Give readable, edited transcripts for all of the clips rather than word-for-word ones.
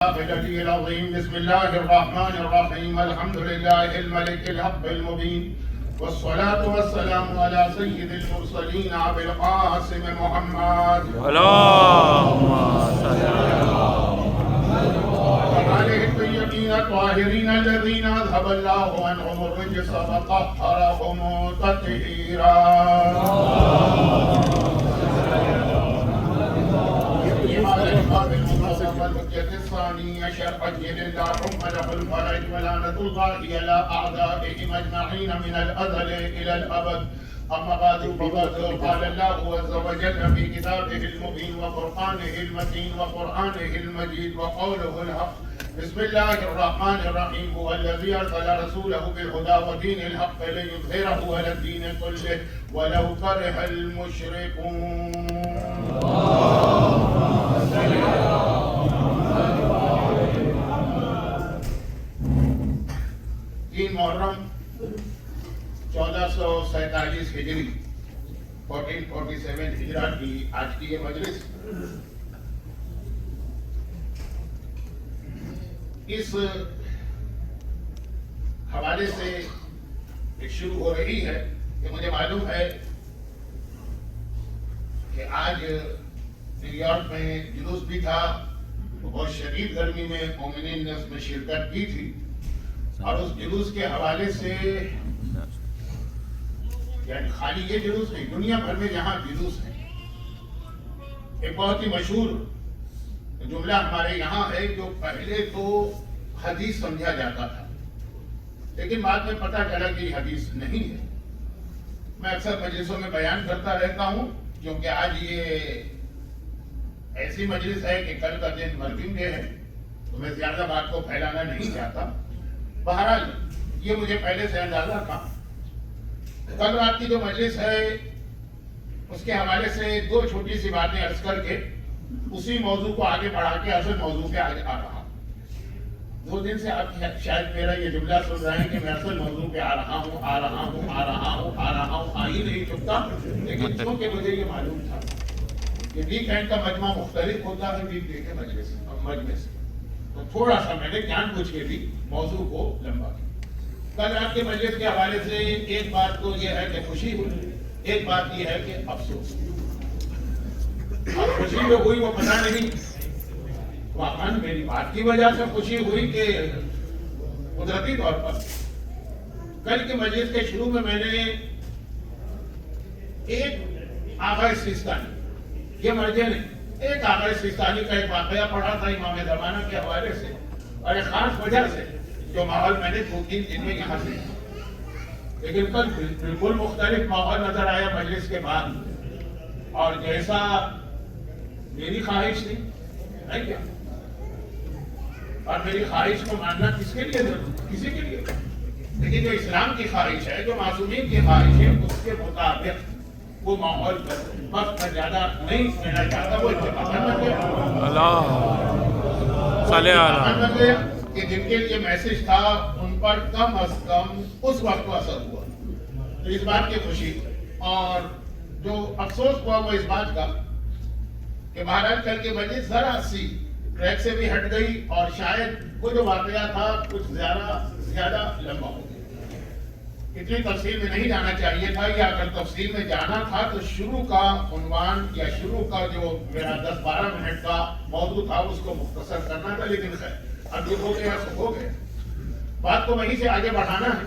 العلي العظيم. بسم الله الرحمن الرحيم. الحمد لله الملك الحق المبين، والصلاة والسلام على سيد المرسلين أبي القاسم محمد اللهم صل وآله الطيبين الطاهرين الذين أذهب الله عنهم الرجس وطهرهم تطهيرا. شرعا اللهم له الفرج ولعنة الله إلى أعدائهم أجمعين من الأزل إلى الأبد. أما بعد فقد قال الله عز وجل في كتابه المبين وقرآنه المتين وقرآنه المجيد وقوله الحق. بسم الله الرحمن الرحيم. هو الذي أرسل رسوله بالهدى ودين الحق ليظهره على الدين كله ولو كره المشركون. محرم 1447 ہجری 1447 ہجرا کی آج کی یہ مجلس اس حوالے سے شروع ہو رہی ہے کہ مجھے معلوم ہے کہ آج نیو یارک میں جلوس بھی تھا، بہت شدید گرمی میں مومنین نے اس میں شرکت کی تھی، اور اس جلوس کے حوالے سے یعنی خالی یہ جلوس نہیں، دنیا بھر میں جہاں جلوس ہیں، ایک بہت ہی مشہور جملہ ہمارے یہاں ہے جو پہلے تو حدیث سمجھا جاتا تھا، لیکن بعد میں پتہ چلا کہ یہ حدیث نہیں ہے۔ میں اکثر مجلسوں میں بیان کرتا رہتا ہوں کیونکہ آج یہ ایسی مجلس ہے کہ کل کا دن ورکنگ ڈے ہے، تو میں زیادہ بات کو پھیلانا نہیں چاہتا۔ بہرحال یہ مجھے پہلے سے اندازہ تھا۔ کل رات کی جو مجلس ہے اس کے حوالے سے دو چھوٹی سی باتیں عرض کر کے اسی موضوع کو آگے بڑھا کے اصل موضوع پہ آگے آ رہا ہوں۔ 2 دن سے آپ شاید میرا یہ جملہ سن رہے ہیں کہ میں اصل موضوع پہ آ رہا ہوں، آ ہی نہیں چکتا، لیکن چونکہ مجھے یہ معلوم تھا کہ ویک اینڈ کا مجمع مختلف ہوتا ہے ویک ڈے کے مجمع سے، تو تھوڑا سا میں نے جان بوجھ کے بھی موضوع کو لمبا کیا۔ کل رات کے مجلس کے حوالے سے ایک بات تو یہ ہے کہ خوشی ہوئی، ایک بات یہ ہے کہ افسوس۔ اب خوشی جو ہوئی وہ پتہ نہیں واقعا میری بات کی وجہ سے خوشی ہوئی کہ قدرتی طور پر کل کے مجلس کے شروع میں نے ایک آغا سیستانی، یہ مرجع نہیں، ایک آغا سیستانی کا ایک واقعہ پڑھا تھا امام زمانہ کے حوالے سے، اور ایک خاص وجہ سے جو ماحول میں نے 2-3 دن میں یہاں سے، لیکن کل بالکل مختلف ماحول نظر آیا مجلس کے بعد، اور جیسا میری خواہش تھی نہیں کیا، اور میری خواہش کو ماننا کس کے لیے ضرور، کسی کے لیے، لیکن جو اسلام کی خواہش ہے، جو معصومین کی خواہش ہے، اس کے مطابق وہ ماحول پر وقت میں زیادہ نہیں دینا چاہتا، وہ اتفاقاً بن گیا۔ کہ جن کے لیے میسج تھا ان پر کم از کم اس وقت کو اثر ہوا، تو اس بات کی خوشی، اور جو افسوس ہوا وہ اس بات کا کہ بہرحال کل کی مجلس ذرا سی ٹریک سے بھی ہٹ گئی، اور شاید وہ جو واقعہ تھا کچھ زیادہ لمبا ہو گیا۔ اتنی تفصیل میں نہیں جانا چاہیے تھا، یا اگر تفصیل میں جانا تھا تو شروع کا عنوان یا شروع کا جو میرا 10-12 منٹ کا موضوع تھا اس کو مختصر کرنا تھا، لیکن خیر اب یہ ہو گیا سو ہو گیا، بات کو وہیں سے آگے بڑھانا ہے،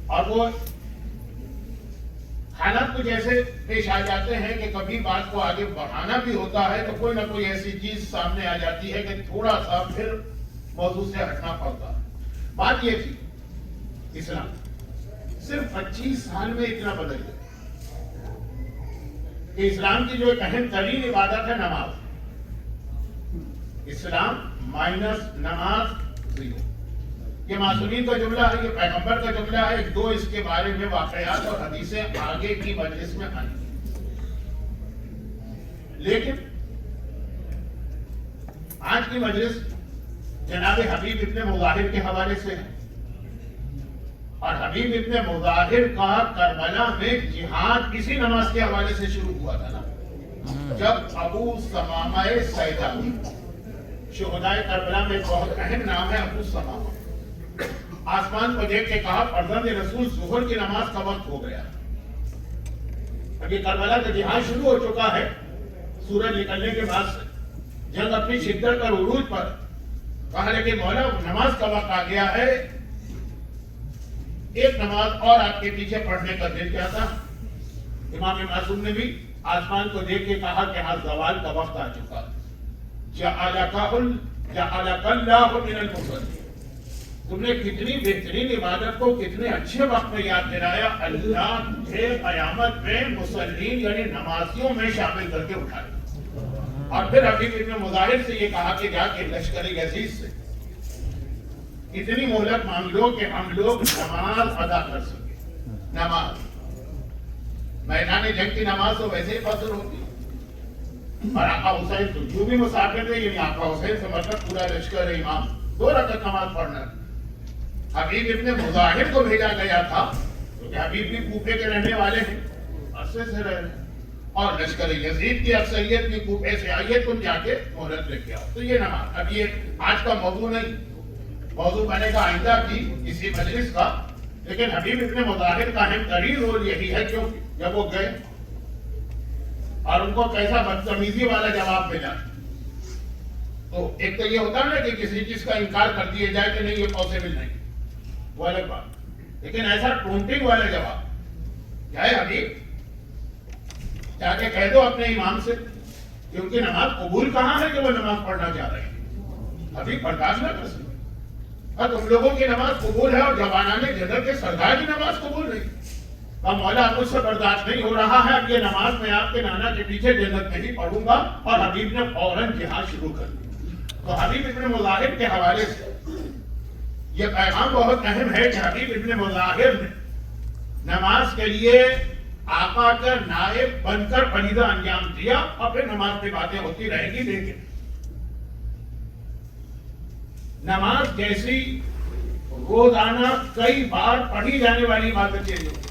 اور وہ حالات کچھ ایسے پیش آ جاتے ہیں کہ کبھی بات کو آگے بڑھانا بھی ہوتا ہے تو کوئی نہ کوئی ایسی چیز سامنے آ جاتی ہے کہ تھوڑا سا پھر موضوع سے ہٹنا پڑتا ہے۔ بات یہ تھی اسلام صرف 25 سال میں اتنا بدل گیا کہ اسلام کی جو ایک اہم ترین عبادت ہے نماز، اسلام مائنس نماز 0، یہ معصومین کا جملہ ہے، یہ پیغمبر کا جملہ ہے۔ 2 اس کے بارے میں واقعات اور حدیثیں آگے کی مجلس میں آئیں، لیکن آج کی مجلس جناب حبیب ابن مظاہر کے حوالے سے ہے، اور حبیب ابن مظاہر کا کربلا میں جہاد اسی نماز کے حوالے سے شروع ہوا تھا نا، جب ابو ثمامہ سیدہ شہدائے کربلا میں بہت اہم نام ہے ابو سما۔ آسمان کو دیکھ کے کہا فرزند رسول ظہر کی نماز کا وقت ہو گیا۔ ابھی کربلا کا جہاد شروع ہو چکا ہے، سورج نکلنے کے بعد سے جنگ اپنی شدت اور عروج پر، کہا لیکن مولا نماز کا وقت آ گیا ہے، ایک نماز اور آپ کے پیچھے پڑھنے کا دل کیا تھا؟ امام معصوم نے بھی آسمان کو دیکھ کے کہا کہ آج زوال کا وقت آ چکا۔ جعلک اللہ من المصلین، تم نے کتنی بہترین عبادت کو کتنے اچھے وقت میں یاد دلایا، اللہ تجھے قیامت میں مصلین یعنی نمازیوں میں شامل کر کے اٹھائے۔ اور پھر حبیب ابن مظاہر سے یہ کہا کہ جا کے لشکر یزید سے اتنی مہلت مانگ لو کہ ہم لوگ نماز ادا کر سکیں۔ نماز میدان جنگ کی نماز تو ویسے ہی فضل ہوتی ہے، اور آقا حسین تو جو بھی مسافر تھے، یعنی آقا حسین سے مطلب پورا لشکر امام 2 رکعت نماز پڑھنا۔ حبیب ابن مظاہر کو بھیجا گیا تھا کیونکہ حبیب بھی کوفے کے رہنے والے ہیں، عرصے سے رہ رہے ہیں، اور لشکر یزید کی اکثریت بھی کوفے سے آئی ہے، تم جا کے مہلت لے کے آؤ۔ تو یہ نماز اب یہ آج کا موضوع نہیں، موضوع بنے گا آئندہ کی اسی مجلس کا، لیکن حبیب ابن مظاہر کا اہم ترین رول یہی ہے کیوں جب وہ گئے اور ان کو کیسا بدتمیزی والا جواب ملا۔ تو ایک تو یہ ہوتا ہے نا کہ کسی چیز کا انکار کر دیا جائے کہ نہیں یہ پاسبل نہیں، وہ الگ بات، لیکن ایسا ٹونٹنگ والا جواب کیا ہے؟ حبیب جا کے کہہ دو اپنے امام سے کہ ان کی نماز قبول کہاں ہے کہ وہ نماز پڑھنا چاہ رہے ہیں، حبیب برداشت نہ کر سکتے۔ اور تم لوگوں کی نماز قبول ہے اور جوانان جنت کے سردار کی نماز قبول نہیں، اب مولا مجھ سے برداشت نہیں ہو رہا ہے، اب یہ نماز میں آپ کے نانا کے پیچھے جنت میں ہی پڑھوں گا۔ اور حبیب نے فوراً جہاد شروع کر دیا۔ تو حبیب ابن مظاہر کے حوالے سے یہ پیغام بہت اہم ہے کہ حبیب ابن مظاہر نے نماز کے لیے آقا کا نائب بن کر فریضہ انجام دیا، اور پھر نماز پہ باتیں ہوتی رہیں گی، لیکن نماز جیسی روزانہ کئی بار پڑھی جانے والی عبادت چیز ہوتی،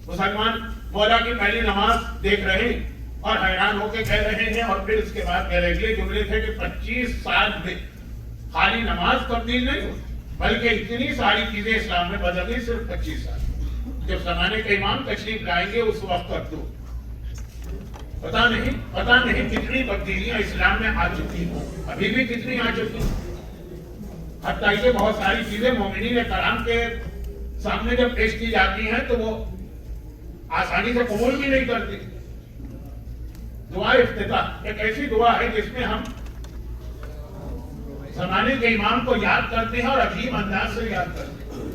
مسلمان مولا کی پہلی نماز دیکھ رہے ہیں اور حیران ہو کے کہہ رہے ہیں، اور پھر اس کے بعد کہہ رہے ہیں، یہ جملے تھے کہ 25 سال میں خالی نماز تبدیل نہیں ہوتی بلکہ اتنی ساری چیزیں اسلام میں بدل گئی صرف 25 سال۔ جب زمانے کے امام تشریف لائیں گے اس وقت تک تو پتہ نہیں کتنی تبدیلیاں اسلام میں آ چکی ہیں، ابھی بھی کتنی آ چکی ہیں، حتیٰ کہ بہت ساری چیزیں مومنین کرام کے سامنے جب پیش کی جاتی ہیں تو وہ آسانی سے قبول بھی نہیں کرتی۔ دعا افتتاح ایک ایسی دعا ہے جس میں ہم زمانے کے امام کو یاد کرتے ہیں اور عجیب انداز سے یاد کرتے ہیں۔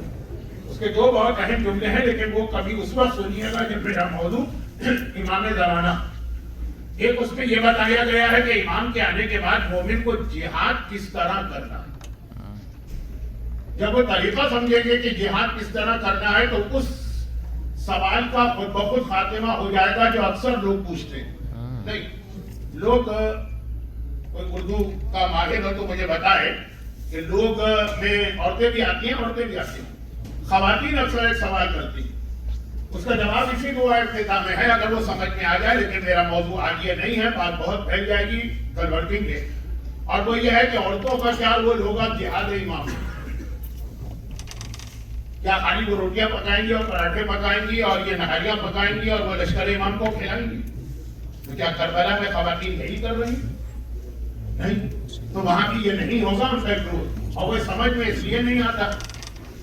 اس کے 2 بہت اہم جملے ہیں، لیکن وہ کبھی اس وقت سنیے گا جب میرا موضوع امام زمانہ۔ ایک اس میں یہ بتایا گیا ہے کہ امام کے آنے کے بعد مومن کو جہاد کس طرح کرنا ہے۔ جب وہ طریقہ سمجھیں گے کہ جہاد کس طرح کرنا ہے تو اس سوال کا خود بخود خاتمہ ہو جائے گا جو اکثر لوگ پوچھتے ہیں۔ نہیں، لوگ کوئی اردو کا ماہر ہو تو مجھے بتائے کہ لوگ میں عورتیں بھی آتی ہیں، خواتین اکثر ایک سوال کرتی ہیں، اس کا جواب اسی دعا افتتاح میں ہے اگر وہ سمجھ میں آ جائے، لیکن میرا موضوع آج یہ نہیں ہے، بات بہت پھیل جائے گی کنورٹنگ کے، اور وہ یہ ہے کہ عورتوں کا کیا رول ہوگا جہاد امام میں۔ کیا خالی وہ روٹیاں پکائیں گی اور پراٹھے پکائیں گی اور یہ نہاریاں پکائیں گی اور وہ لشکر امام کو کھلائیں گی؟ تو کیا کربلا میں خواتین یہی کر رہی ہیں؟ نہیں، تو وہاں بھی یہ نہیں ہوگا ان کا ایک رول، اور وہ سمجھ میں اس لیے نہیں آتا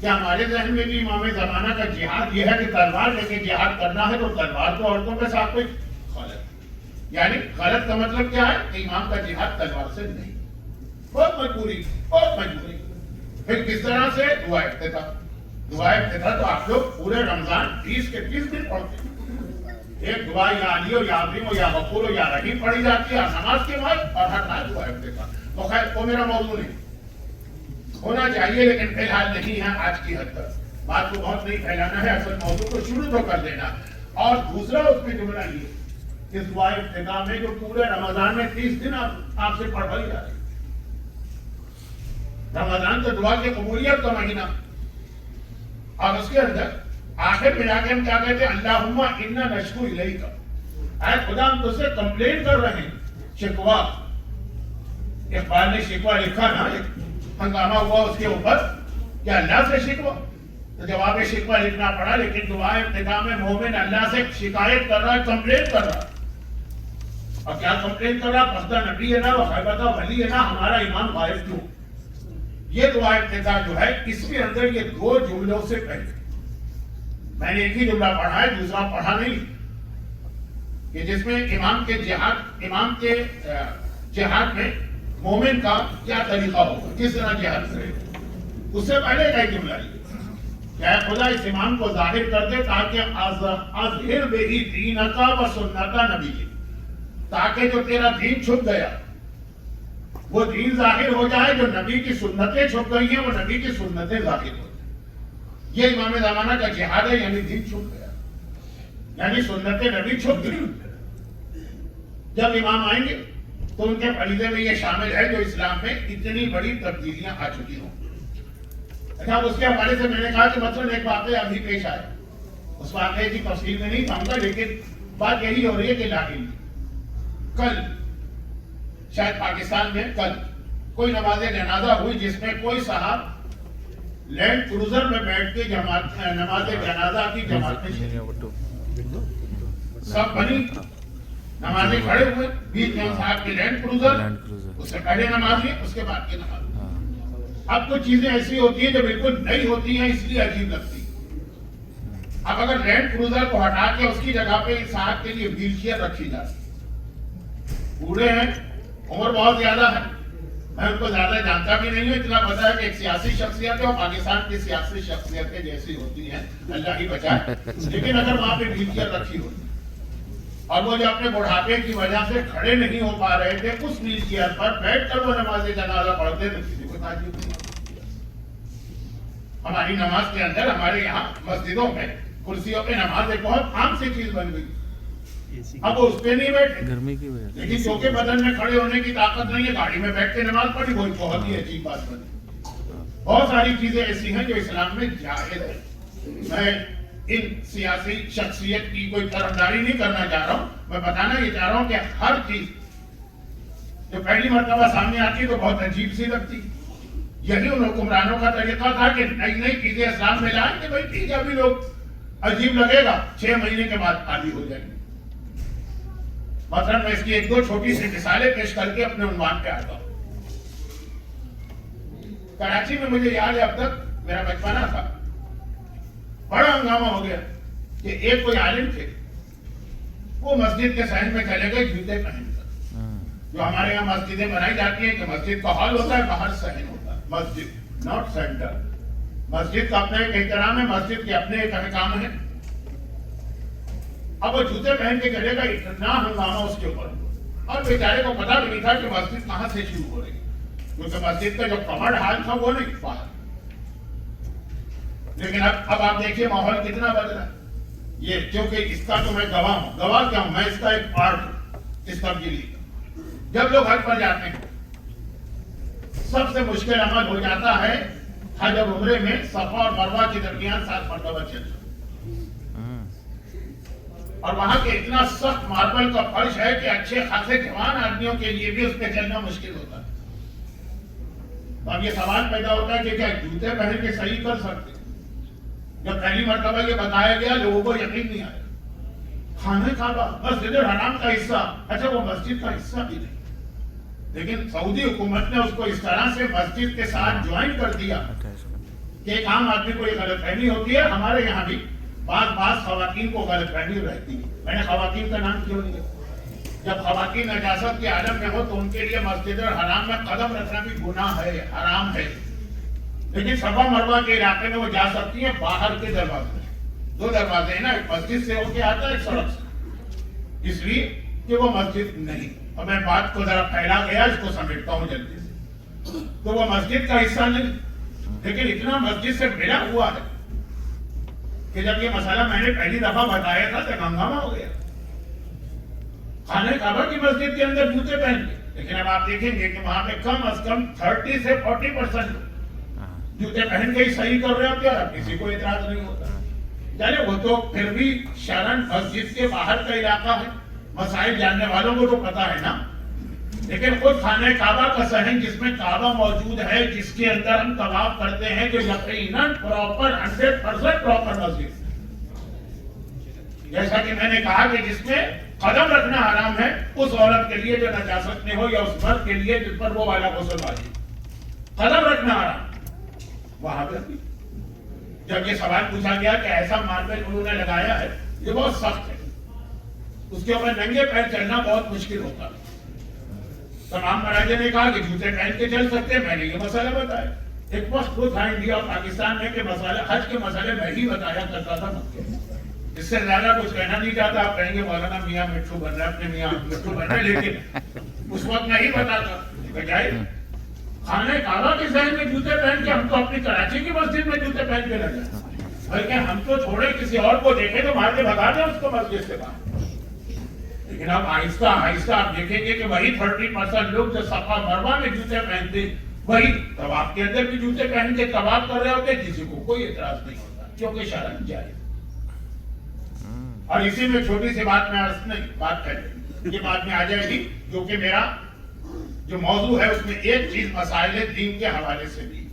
کہ ہمارے ذہن میں بھی امام زمانہ کا جہاد یہ ہے کہ تلوار لے کے جہاد کرنا ہے، تو تلوار تو عورتوں کے ساتھ کوئی غلط، یعنی غلط کا مطلب کیا ہے کہ امام کا جہاد تلوار سے نہیں، بہت مجبوری۔ پھر کس طرح سے؟ دعا افتتاح تو آپ لوگ پورے رمضان 30 کے 30 دن پڑھتے ہیں، ایک دعا یا علی ہو یا عظیم ہو یا غفور ہو یا رحیم پڑھی جاتی ہے نماز کے بعد، اور ہر رات دعا افتتاح۔ تو خیر وہ میرا موضوع نہیں ہونا چاہیے، لیکن فی الحال نہیں ہے آج کی حد تک، بات کو بہت نہیں پھیلانا ہے، اصل موضوع کو شروع تو کر دینا۔ اور دوسرا اس میں جملہ یہ اس دعا افتتاح میں جو پورے رمضان میں 30 دن آپ سے پڑھائی جا رہی ہے، رمضان تو دعا کی قبولیت کا مہینہ، اور اس کے اندر آخر میں جا کے ہم کیا کہتے ہیں؟ اللہم انا نشکو الیک، اے خدا ہم تجھ سے کمپلین کر رہے ہیں، شکوا اقبال نے شکوہ لکھا نا، ایک ہنگامہ ہوا اس کے اوپر کہ اللہ سے شکوہ، تو جواب شکوہ لکھنا پڑا، لیکن دعا ابتدا میں مومن اللہ سے شکایت کر رہا ہے، کمپلین کر رہا ہے. اور کیا کمپلین کر رہا؟ پسدہ نبی ہے نا، وہ خیبتہ ولی ہے نا، ہمارا امام غائب کیوں؟ یہ دعا ابتدا جو ہے اس کے اندر یہ دو جملوں سے پہلے میں نے ایک ہی جملہ پڑھا ہے، دوسرا پڑھا نہیں، کہ جس میں امام کے جہاد میں مومن کا کیا طریقہ ہوگا، کس طرح جہاد کرے. اس سے پہلے کا جملہ کہ اے خدا اس امام کو ظاہر کر دے تاکہ اظہر بہی دینک و سنت نبی، تاکہ جو تیرا دین چھپ گیا وہ دین ظاہر ہو جائے، جو نبی کی سنتیں چھپ گئی ہیں وہ نبی کی سنتیں ظاہر ہو جائیں. یہ امام زمانہ کا جہاد ہے، یعنی دین چھپ گیا، یعنی سنت نبی چھپ گئی. جب امام آئیں گے تو ان کے فریضے میں یہ شامل ہے جو اسلام میں اتنی بڑی تبدیلیاں آ چکی ہوں. اچھا، اس کے حوالے سے میں نے کہا کہ مثلا ایک واقعہ ابھی پیش آیا، اس واقعے کی تفصیل میں نہیں جاؤں گا، لیکن بات یہی ہو رہی ہے کہ لاہور کل شاید پاکستان میں کل کوئی نماز جنازہ ہوئی جس میں کوئی صاحب لینڈ کروزر میں بیٹھ کے نماز جنازہ کی جماعت میں سب بنی نمازیں کھڑے ہوئے، بیچ میں صاحب کی لینڈ کروزر، اس سے پہلے نماز لی، اس کے بعد کی نماز. اب کچھ چیزیں ایسی ہوتی ہیں جو بالکل نئی ہوتی ہیں، اس لیے عجیب لگتی. اب اگر لینڈ کروزر کو ہٹا کے اس کی جگہ پہ صاحب کے لیے ویل چیئر رکھی جاتی، بوڑھے ہیں، عمر بہت زیادہ ہے، میں ان کو زیادہ جانتا بھی نہیں ہوں، اتنا پتا ہے کہ ایک سیاسی شخصیت ہے اور پاکستان کی سیاسی شخصیتیں جیسی ہوتی ہیں اللہ ہی بچائے. لیکن اگر وہاں پہ ویل چیئر رکھی ہوتی اور وہ جو اپنے بڑھاپے کی وجہ سے کھڑے نہیں ہو پا رہے تھے، اس ویل چیئر پر بیٹھ کر وہ نماز جنازہ پڑھتے تھے، کسی کو تعجب نہیں. ہماری نماز کے اندر ہمارے یہاں مسجدوں میں کرسیوں پہ نماز ایک بہت عام سی چیز بن گئی. اب وہ اس پہ نہیں بیٹھے، گرمی کی وجہ سے، لیکن کیونکہ بدن میں کھڑے ہونے کی طاقت نہیں ہے، گاڑی میں بیٹھ کے نماز پڑھی، وہی بہت ہی عجیب بات بنی. بہت ساری چیزیں ایسی ہیں جو اسلام میں جائز ہے. میں ان سیاسی شخصیت کی کوئی طرفداری نہیں کرنا چاہ رہا ہوں، میں بتانا یہ چاہ رہا ہوں کہ ہر چیز جو پہلی مرتبہ سامنے آتی ہے تو بہت عجیب سی لگتی. یہی ان حکمرانوں کا طریقہ تھا کہ نئی نئی چیزیں اسلام میں لائیں کہ بھائی ٹھیک ہے، ابھی لوگ عجیب لگے گا، 6 مہینے کے بعد عادی ہو جائیں گے. مثلا میں اس کی ایک دو چھوٹی سی مثالیں پیش کر کے اپنے عنوان پہ آتا ہوں. کراچی میں مجھے یاد ہے، اب تک میرا بچپنا تھا، بڑا ہنگامہ ہو گیا کہ ایک کوئی عالم تھے، وہ مسجد کے صحن میں چلے گئے جوتے پہن کر. جو ہمارے یہاں مسجدیں بنائی جاتی ہیں کہ مسجد کا ہال ہوتا ہے، باہر صحن ہوتا ہے، مسجد ناٹ سینٹر. مسجد کا اپنا ایک احترام ہے، مسجد کے اپنے ایک احکام ہے. اب وہ جوتے پہن کے چلے گا، اتنا ہنگامہ اس کے اوپر، اور بیچارے کو پتا بھی نہیں تھا کہ مسجد کہاں سے شروع ہو رہی ہے، کیونکہ مسجد کا جو کمر حال تھا وہ نہیں باہر. لیکن اب آپ دیکھیے ماحول کتنا بدلا. یہ کیونکہ اس کا تو میں گواہ ہوں، گواہ کیا ہوں میں، اس کا ایک پارٹ ہوں اس تبدیلی کا. جب لوگ حج پر جاتے ہیں سب سے مشکل عمل ہو جاتا ہے حج اور عمرے میں صفا اور مروہ کے درمیان 7 مرتبہ چلنا. اور وہاں کے اتنا سخت ماربل کا فرش ہے کہ اچھے خاصے جوان آدمیوں کے لیے بھی اس پہ چلنا مشکل ہوتا ہے. تو اب یہ سوال پیدا ہوتا ہے کہ کیا جوتے پہن کے صحیح کر سکتے؟ جب پہلی مرتبہ یہ بتایا گیا لوگوں کو یقین نہیں آیا. خانہ کعبہ مسجد الحرام کا حصہ، اچھا وہ مسجد کا حصہ بھی نہیں، لیکن سعودی حکومت نے اس کو اس طرح سے مسجد کے ساتھ جوائن کر دیا کہ ایک عام آدمی کو یہ غلط فہمی ہوتی ہے. ہمارے یہاں بھی بعض خواتین کو غلط فہمی رہتی ہے. میں نے خواتین کا نام کیوں نہیں لیا؟ جب خواتین نجاست کے عالم میں ہو تو ان کے لیے مسجد الحرام میں قدم رکھنا بھی گناہ ہے، حرام ہے. لیکن صفا مروہ کے علاقے میں وہ جا سکتی ہیں باہر کے دروازے میں. 2 دروازے ہیں نا، ایک مسجد سے ہو کے آتا ہے، ایک سڑک سے، اس لیے کہ وہ مسجد نہیں. اور میں بات کو ذرا پھیلا گیا، اس کو سمیٹتا ہوں جلدی سے. تو وہ مسجد کا حصہ نہیں، لیکن اتنا مسجد سے ملا ہوا ہے کہ جب یہ مسئلہ میں نے پہلی دفعہ بتایا تھا تو ہنگامہ ہو گیا. خانہ کعبہ کی مسجد کے اندر جوتے پہن کے، لیکن اب آپ دیکھیں گے کہ وہاں پہ کم از کم 30 سے 40% جوتے پہن کے ہی صحیح کر رہے ہوتے ہیں، اور کسی کو اعتراض نہیں ہوتا. یعنی وہ تو پھر بھی شرن مسجد کے باہر کا علاقہ ہے، مسائل جاننے والوں کو تو پتا ہے نا. لیکن خود خانہ کعبہ کا صحن جس میں کعبہ موجود ہے، جس کے اندر ہم طواف کرتے ہیں، جو یقیناً پراپر 100% پراپر مسجد، جیسا کہ میں نے کہا کہ جس میں قدم رکھنا حرام ہے اس عورت کے لیے جو نجاست میں ہو، یا اس مرد کے لیے جس پر وہ والا غسل واجب، قدم رکھنا حرام، وہاں پہ بھی جب یہ سوال پوچھا گیا کہ ایسا ماربل انہوں نے لگایا ہے یہ بہت سخت ہے، اس کے اوپر ننگے پیر چلنا بہت مشکل ہوتا ہے، تمام مراجع نے کہا کہ جوتے پہن کے چل سکتے ہیں، میں نے یہ مسئلہ بتایا، ایک وقت خود انڈیا اور پاکستان میں کہ مسئلہ حج کے مسئلے میں ہی بتایا کرتا تھا، اس سے زیادہ کچھ کہنا نہیں چاہتا، آپ کہیں گے مولانا میاں مٹھو بن رہا ہے، اپنے میاں مٹھو بن رہا ہے، لیکن اس وقت میں ہی بتاتا بجائے خانہ کعبہ کے ذہن میں جوتے پہن کے ہم تو اپنی کراچی کی مسجد میں جوتے پہن کے لگ جائیں، بلکہ ہم تو چھوڑے کسی اور کو دیکھیں تو مار کے بھگا دیں اس کو مسجد سے باہر، لیکن اب آہستہ آہستہ آپ دیکھیں گے کہ وہی 30% لوگ جو صفا مروہ میں جوتے پہنتے وہی طواف کے اندر بھی جوتے پہن کے طواف کر رہے ہوتے، کسی کو کوئی اعتراض نہیں ہوتا کیونکہ شرع جائز۔ اور اسی میں چھوٹی سی بات میں عرض نہیں بات کر یہ بات میں آ جائے گی، جو کہ میرا جو موضوع ہے اس میں ایک چیز مسائل دین کے حوالے سے بھی،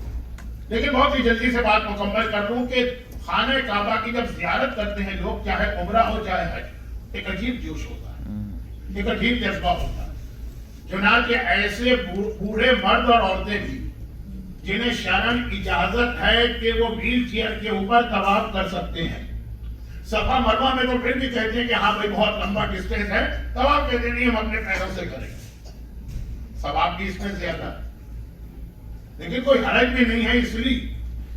لیکن بہت ہی جلدی سے بات مکمل کر لوں کہ خانہ کعبہ کی جب زیارت کرتے ہیں لوگ، چاہے عمرہ ہو چاہے حج، ایک عجیب جوش ہوتا ہے، ایک عجیب جذبہ ہوتا ہے، چنانچہ ایسے بوڑھے مرد اور عورتیں بھی جنہیں شرعاً اجازت ہے کہ وہ ویل چیئر کے اوپر طواف کر سکتے ہیں، صفا مروہ میں تو پھر بھی کہتے ہیں کہ ہاں بھائی بہت لمبا ڈسٹینس ہے، طواف کہتے نہیں ہم اپنے پیروں سے کریں، ثواب بھی اس میں زیادہ، لیکن کوئی حرج بھی نہیں ہے، اس لیے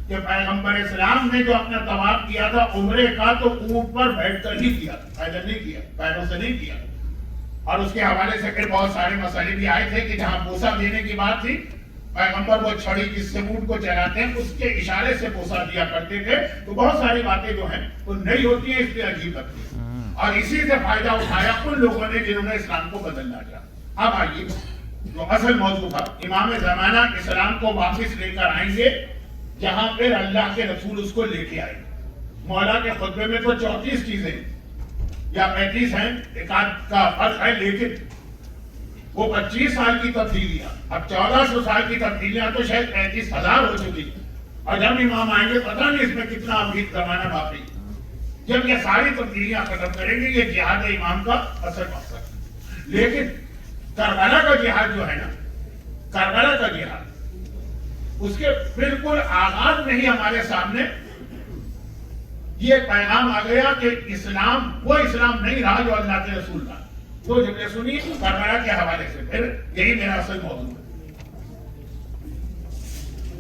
کہ پیغمبر اسلام نے جو اپنا طواف کیا تھا عمرے کا تو اونٹ پر بیٹھ کر ہی کیا، پیدل نہیں کیا، پیروں سے نہیں کیا، اور اس کے حوالے سے پھر بہت سارے مسئلے بھی آئے تھے کہ جہاں بوسہ دینے کی بات تھی، پیغمبر وہ چھڑی جس سے اونٹ کو چلاتے ہیں اس کے اشارے سے بوسہ دیا کرتے تھے، تو بہت ساری باتیں جو ہیں وہ نہیں ہوتی ہیں، اس لیے عجیب لگتی ہے، اور اسی سے فائدہ اٹھایا ان لوگوں نے جنہوں نے اسلام کو بدلنا چاہا۔ اب آئیے جو اصل موضوع تھا، امام زمانہ اسلام کو واپس لے کر آئیں گے جہاں پھر اللہ کے رسول اس کو لے کے آئیں گے۔ مولا کے خطبے میں تو 34 چیزیں یا 35 ہیں، ایک آدھ کا فرق ہے، لیکن وہ 25 سال کی تبدیلیاں، اب 1400 سال کی تبدیلیاں تو شاید 35,000 ہو چکی، اور جب امام آئیں گے پتہ نہیں اس میں کتنا ابھی زمانہ باقی، جب یہ ساری تبدیلیاں ختم کریں گے، یہ جہاد امام کا اصل مقصد۔ لیکن کربلا کا جہاد جو ہے نا، کربلا کا جہاد، اس کے بالکل آغاز میں ہی ہمارے سامنے یہ پیغام آ گیا کہ اسلام وہ اسلام نہیں رہا جو اللہ کے رسول کا۔ تو جملے سنیے کربلا کے حوالے سے، پھر یہی میرا اصل موضوع ہے۔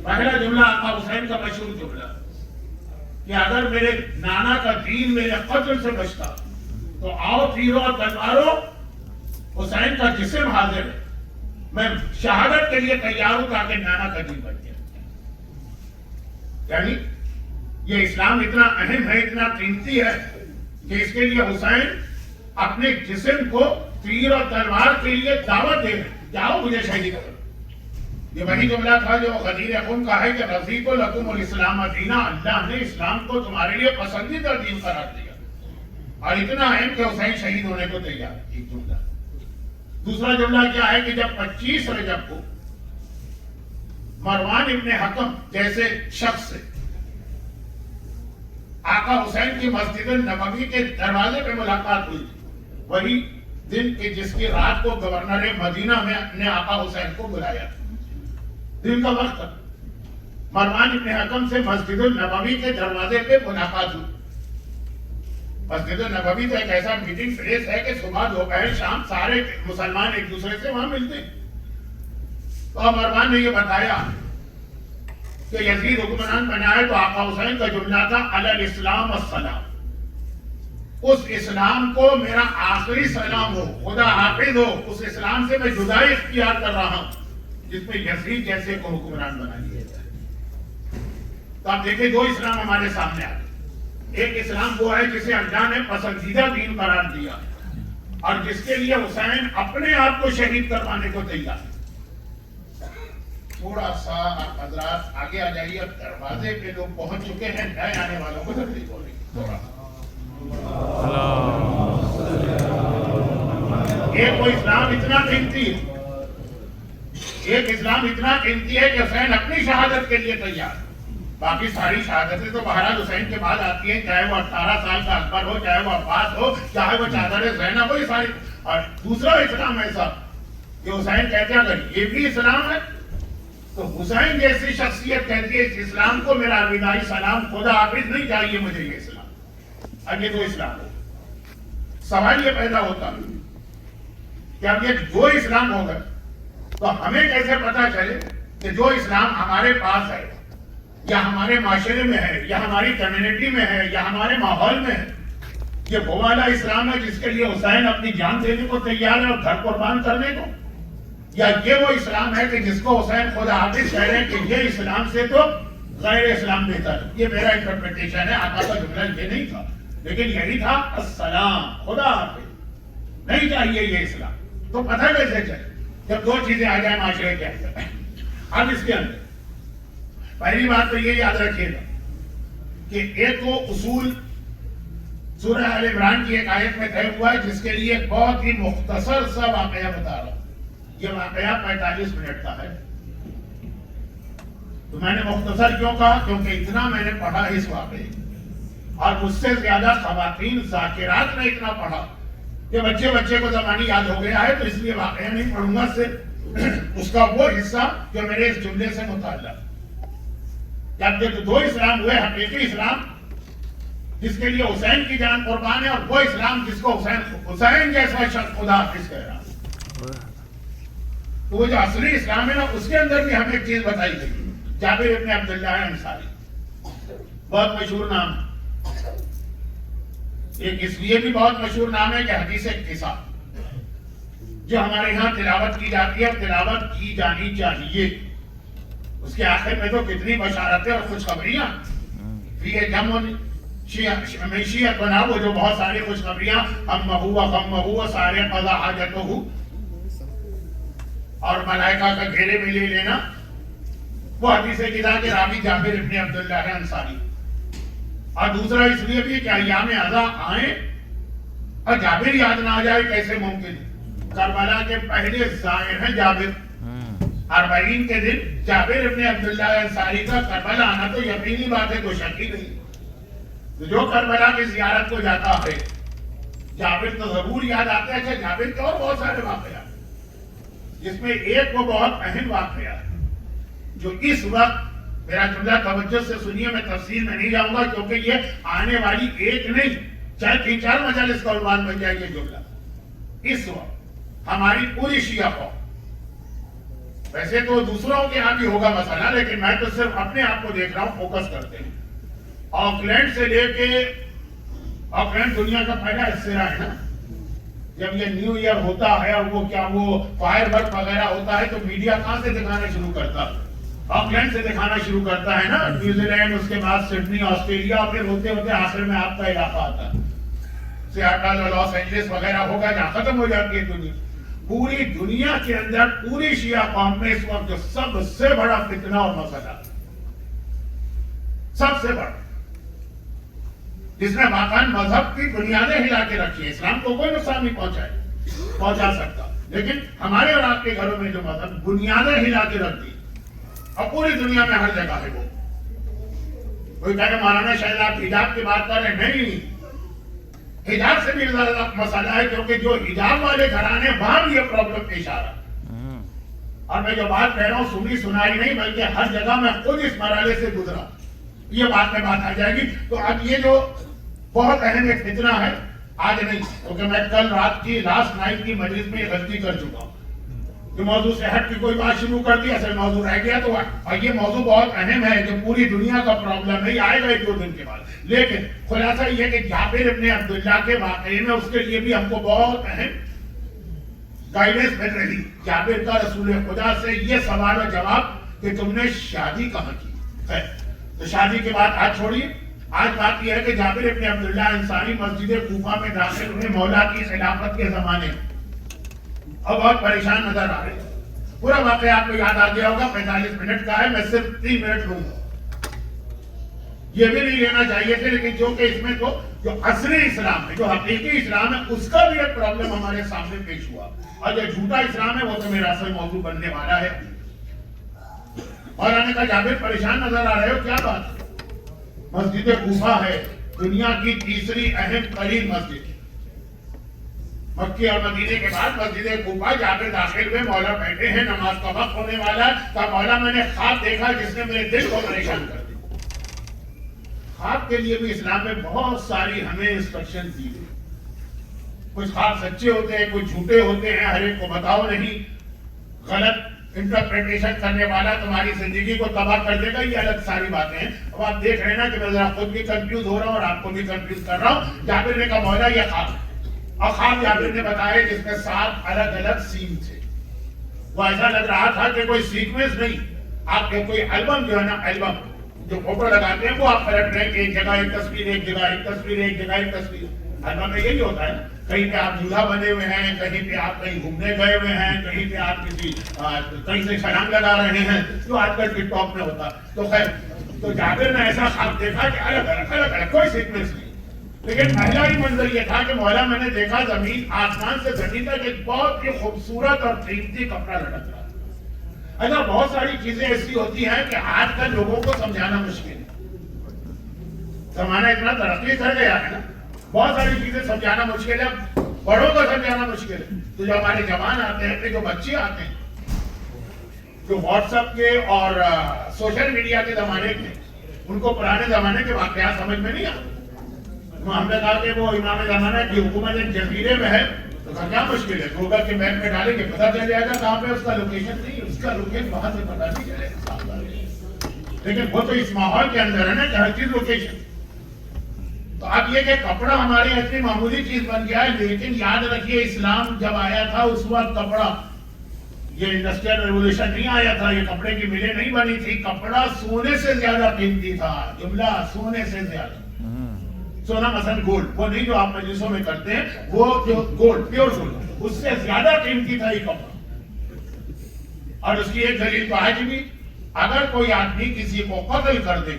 پہلا جملہ آقا حسین کا مشہور جملہ کہ اگر میرے نانا کا دین میرے قتل سے بچتا تو آؤ تیروں اور تلواروں، حسین کا جسم حاضر ہے، میں شہادت کے لیے تیار ہوں تاکہ نانا کا دین بچ جائے۔ یعنی یہ اسلام اتنا اہم ہے، اتنا قیمتی ہے کہ اس کے لیے حسین اپنے جسم کو تیر اور تلوار کے لیے دعوت دے رہے، جاؤ مجھے شہید کرو۔ یہ وہی جملہ تھا جو غدیر خون کا ہے کہ رضیت لکم الاسلام دینا، اللہ نے اسلام کو تمہارے لیے پسندیدہ دین قرار دیا، اور اتنا اہم کہ حسین شہید ہونے کو تیار ہے۔ ایک جملہ۔ دوسرا جملہ کیا ہے کہ جب 25 رجب کو مروان ابن حکم جیسے شخص سے آقا حسین کی مسجد النبوی کے دروازے پہ ملاقات ہوئی، وہی دن کے جس کی رات کو گورنر مدینہ میں نے آقا حسین کو بلایا، دن کا وقت تھا، مروان ابن حکم سے مسجد النبوی کے دروازے پہ ملاقات ہوئی۔ مسجد النبوی تو ایک ایسا میٹنگ پلیس ہے کہ صبح دوپہر شام سارے مسلمان ایک دوسرے سے وہاں ملتے ہیں۔ تو مروان نے یہ بتایا کہ یزید حکمران بنا ہے تو آقا حسین کا جملہ تھا علی الاسلام السلام، اس اسلام کو میرا آخری سلام ہو، خدا حافظ ہو، اس اسلام سے میں جدائی اختیار کر رہا ہوں جس میں یزید جیسے کو حکمران بنا دیا جائے۔ تو آپ دیکھیں دو اسلام ہمارے سامنے آتے، ایک اسلام وہ ہے جسے اللہ نے پسندیدہ دین قرار دیا اور جس کے لیے حسین اپنے آپ کو شہید کروانے کو تیار ہے۔ تھوڑا سا آپ حضرات آگے آ جائیے، اب دروازے پہ لوگ پہنچ چکے ہیں، نئے آنے والوں کو جلدی بولیں تھوڑا۔ یہ کوئی اسلام اتنا قیمتی ہے ایک اسلام اتنا قیمتی ہے کہ حسین اپنی شہادت کے لیے تیار. باقی ساری شہادتیں تو بہرحال حسین کے بعد آتی ہیں, چاہے وہ 18 سال کا اکبر ہو, چاہے وہ عباس ہو, چاہے وہ چادر زینب ہو, یہ ساری. اور دوسرا اسلام ایسا کہ حسین کہتے ہیں اگر یہ بھی اسلام ہے تو حسین جیسی شخصیت کہتی ہے اس اسلام کو میرا الوداعی سلام, خدا حافظ نہیں چاہیے مجھے یہ اسلام. اب یہ تو اسلام ہو. سوال یہ پیدا ہوتا کہ اب یہ جو اسلام ہوگا تو ہمیں کیسے پتا چلے کہ جو اسلام ہمارے پاس ہے یا ہمارے معاشرے میں ہے یا ہماری کمیونٹی میں ہے یا ہمارے ماحول میں ہے, یہ وہ والا اسلام ہے جس کے لیے حسین اپنی جان دینے کو تیار ہے اور گھر قربان کرنے کو, یا یہ وہ اسلام ہے کہ جس کو حسین خدا حافظ کہہ رہے ہیں کہ یہ اسلام سے تو غیر اسلام بہتر ہے. یہ میرا انٹرپریٹیشن ہے. آقا کا جملہ یہ نہیں تھا, لیکن یہی تھا السلام خدا حافظ, نہیں چاہیے یہ اسلام. تو پتہ کیسے چلے جب دو چیزیں آ جائیں معاشرے کے اندر. اب اس کے اندر پہلی بات تو یہ یاد رکھیے گا کہ ایک تو اصول سورہ آل عمران کی ایک آیت میں طے ہوا ہے جس کے لیے ایک بہت ہی مختصر سا واقعہ بتا رہا ہوں. یہ واقعہ 45 منٹ کا ہے. تو میں نے مختصر کیوں کہا, کیونکہ اتنا میں نے پڑھا اس واقعے اور مجھ سے زیادہ خواتین ذاکرات نے اتنا پڑھا کہ بچے کو زبانی یاد ہو گیا ہے, تو اس لیے واقعہ نہیں پڑھوں گا, صرف اس کا وہ حصہ جو میرے اس جملے سے متعلق. جب یہ دو اسلام ہوئے, حقیقی اسلام جس کے لیے حسین کی جان قربان ہے, اور وہ اسلام جس کو حسین جیسا شخص خدا حافظ کہہ رہا. تو وہ جو اصلی اسلام ہے نا, اس کے اندر بھی ہمیں ایک چیز بتائی گئی. جابر ابن عبداللہ انصاری بہت مشہور نام ہے. ایک اس لیے بھی بہت مشہور نام ہے کہ حدیث اقتصاد جو ہمارے یہاں تلاوت کی جاتی ہے, تلاوت کی جانی چاہیے. اس کے آخر میں تو کتنی بشارتیں اور خوشخبریاں فی جمع شیعت بنا, وہ جو بہت ساری خوشخبریاں, ہم ہو غم ہو سارے قضا حاجت ہو, اور ملائکہ کا گھیرے میں لے لینا. وہ حدیث کتاب کے راوی جابر ابن عبداللہ انصاری. اور دوسرا اس لیے بھی کہ ایام عزا آئیں اور جابر یاد نہ آ جائے کیسے ممکن. کربلا کے پہلے زائر ہیں جابر. 40 کے دن جابر ابن عبداللہ انصاری کا کربلا آنا تو یقینی بات ہے, کوئی شک ہی نہیں. جو کربلا کی زیارت کو جاتا ہے جابر تو ضرور یاد آتا ہے. اچھا جابر کے اور بہت سارے واقعات, جس میں ایک وہ بہت اہم واقعہ ہے جو اس وقت, میرا جملہ توجہ سے سنیے, میں تفصیل میں نہیں جاؤں گا کیونکہ یہ آنے والی ایک نہیں چاہے 3-4 مجالس کا عنوان بن جائے یہ جملہ. اس وقت ہماری پوری شیعہ قوم, ویسے تو دوسروں کے یہاں بھی ہوگا مسئلہ, لیکن میں تو صرف اپنے آپ کو دیکھ رہا ہوں, فوکس کرتے ہیں. آکلینڈ سے لے کے, آکلینڈ دنیا کا پہلا حصہ ہے نا, جب یہ نیو ایئر ہوتا ہے اور وہ کیا وہ فائر ورک وغیرہ ہوتا ہے تو میڈیا کہاں سے دکھانا شروع کرتا ہے؟ آکلینڈ سے دکھانا شروع کرتا ہے نا. نیوزی لینڈ, اس کے بعد سڈنی, آسٹریلیا, پھر ہوتے ہوتے آخر میں آپ کا علاقہ آتا ہے سیاٹل اور لاس اینجلس وغیرہ ہوگا جہاں ختم ہو جاتی ہے دنیا. پوری دنیا کے اندر پوری شیعہ قوم میں اس وقت جو سب سے بڑا فتنہ اور مسئلہ, سب سے بڑا, جس نے واقعا مذہب کی بنیادیں ہلا کے رکھی ہے. اسلام کو کوئی نقصان نہیں پہنچا سکتا, لیکن ہمارے اور آپ کے گھروں میں جو مذہب بنیادیں ہلا کے رکھ دی, اور پوری دنیا میں ہر جگہ ہے. وہ کوئی کہہ کہ مولانا شاید آپ حجاب کی بات کر رہے ہیں, نہیں, حجاب سے بھی زیادہ مسئلہ ہے, کیونکہ جو حجاب والے گھرانے وہاں بھی یہ پرابلم پیش آ رہا. اور میں جو بات کہہ رہا ہوں سنی سنائی نہیں, بلکہ ہر جگہ میں خود اس مرحلے سے گزرا. یہ بات میں بات آ جائے گی. تو اب یہ جو بہت اہم ایک فتنہ ہے, آج نہیں, کیونکہ میں کل رات کی لاسٹ نائٹ کی مجلس میں یہ غلطی کر چکا ہوں کہ موضوع سے ہٹ کی کوئی بات شروع کر دی, اصل موضوع رہ گیا. تو اور یہ موضوع بہت اہم ہے جو پوری دنیا کا پرابلم ہے, آئے گا 1-2 دن کے بعد. لیکن خلاصہ یہ کہ جابر ابن عبداللہ کے واقعے میں اس کے لیے بھی ہم کو بہت اہم گائیڈنس مل رہی. جابر کا رسول خدا سے یہ سوال و جواب کہ تم نے شادی کہاں کی ہے. تو شادی کے بعد آج چھوڑیے, آج بات یہ ہے کہ جابر ابن عبداللہ انصاری مسجد کوفہ میں داخل ہوئے مولا کی خلافت کے زمانے میں, اور بہت پریشان نظر آ رہے ہیں. پورا واقعہ آپ کو یاد آ گیا ہوگا, 45 منٹ کا ہے, میں صرف 3 منٹ لوں گا. یہ بھی نہیں لینا چاہیے تھے، لیکن جو کہ اس میں تو جو اصلی اسلام ہے، جو حقیقی اسلام ہے، اس کا بھی ایک پرابلم ہمارے سامنے پیش ہوا، اور جو جھوٹا اسلام ہے وہ تو میرا اصل موضوع بننے والا ہے۔ اور میں نے کہا جابر پریشان نظر آ رہے ہو، کیا بات ہے؟ مسجد کوفہ ہے دنیا کی تیسری اہم ترین مسجد، مکی اور مدینے کے بعد مسجد کوفہ، جابر داخل ہوئے، مولا بیٹھے ہیں، نماز کا وقت ہونے والا ہے، کہا مولا میں نے خواب دیکھا جس نے میرے دل کو پریشان کر دیا۔ خواب کے لیے بھی اسلام میں بہت ساری ہمیں انسٹرکشن دی گئی، کچھ خواب سچے ہوتے ہیں، کچھ جھوٹے ہوتے ہیں، ہر ایک کو بتاؤ نہیں، غلط انٹرپریٹیشن کرنے والا تمہاری زندگی کو تباہ کر دے گا، یہ الگ ساری باتیں ہیں۔ اب آپ دیکھ رہے ہیں نا کہ میں ذرا خود بھی کنفیوز ہو رہا ہوں اور آپ کو بھی کنفیوز کر رہا ہوں۔ جابر نے کہا مولا یہ خواب ہے، اور خواب جابر نے بتایا جس میں 7 الگ الگ سین تھے، وہ ایسا لگ رہا تھا کہ کوئی سیکوینس نہیں، آپ کے کوئی البم جو ہے نا، البم جو فوٹو لگاتے ہیں وہ آپ پلٹ رہے ہیں کہ ایک جگہ ایک تصویر، ایک جگہ ایک تصویر، ایک جگہ ایک تصویر۔ البم میں یہی ہوتا ہے، کہیں پہ آپ دولہا بنے ہوئے ہیں، کہیں پہ آپ کہیں گھومنے گئے ہوئے ہیں، کہیں پہ آپ کسی کہیں سے چھلانگ لگا رہے ہیں، جو آج کل ٹک ٹاک میں ہوتا۔ تو خیر، تو جابر نے ایسا خواب دیکھا کہ الگ الگ کوئی سیکوینس نہیں، لیکن پہلا ہی منظر یہ تھا کہ مولا میں نے دیکھا زمین آسمان سے زمین تک ایک بہت ہی خوبصورت اور قیمتی کپڑا لٹک رہا۔ اچھا بہت ساری چیزیں ایسی ہوتی ہیں کہ آج کل لوگوں کو سمجھانا مشکل ہے، زمانہ اتنا ترقی کر گیا ہے نا، بہت ساری چیزیں سمجھانا مشکل ہے، بڑوں کو سمجھانا مشکل ہے۔ تو جو ہمارے جوان آتے ہیں، جو بچے آتے ہیں، جو واٹس ایپ کے اور سوشل میڈیا کے زمانے کے، ان کو پرانے زمانے کے واقعات سمجھ میں نہیں آتے۔ ہم نے کہا کہ وہ امام زمانہ کی حکومت ایک جزیرے میں ہے، تو کیا مشکل ہے، گوگل کے میپ میں ڈالیں گے پتہ چل جائے گا کہاں پہ اس کا لوکیشن، نہیں اس کا لوکیشن وہاں سے پتہ نہیں چلے گا، لیکن وہ تو اس ماحول کے اندر ہے نا کہ ہر چیز لوکیشن۔ تو اب یہ کہ کپڑا ہمارے اتنی معمولی چیز بن گیا ہے، لیکن یاد رکھیے اسلام جب آیا تھا اس وقت کپڑا، یہ انڈسٹریل ریولوشن نہیں آیا تھا، یہ کپڑے کی ملیں نہیں بنی تھی، کپڑا سونے سے زیادہ قیمتی تھا، جملہ سونے سے زیادہ۔ سونا مثلا گولڈ، وہ نہیں جو آپ مجلسوں میں کرتے ہیں، وہ جو گولڈ پیور گولڈ، اس سے زیادہ قیمتی تھا یہ کپڑا۔ اور اس کی ایک دلیل تو آج بھی، اگر کوئی آدمی کسی کو قتل کر دے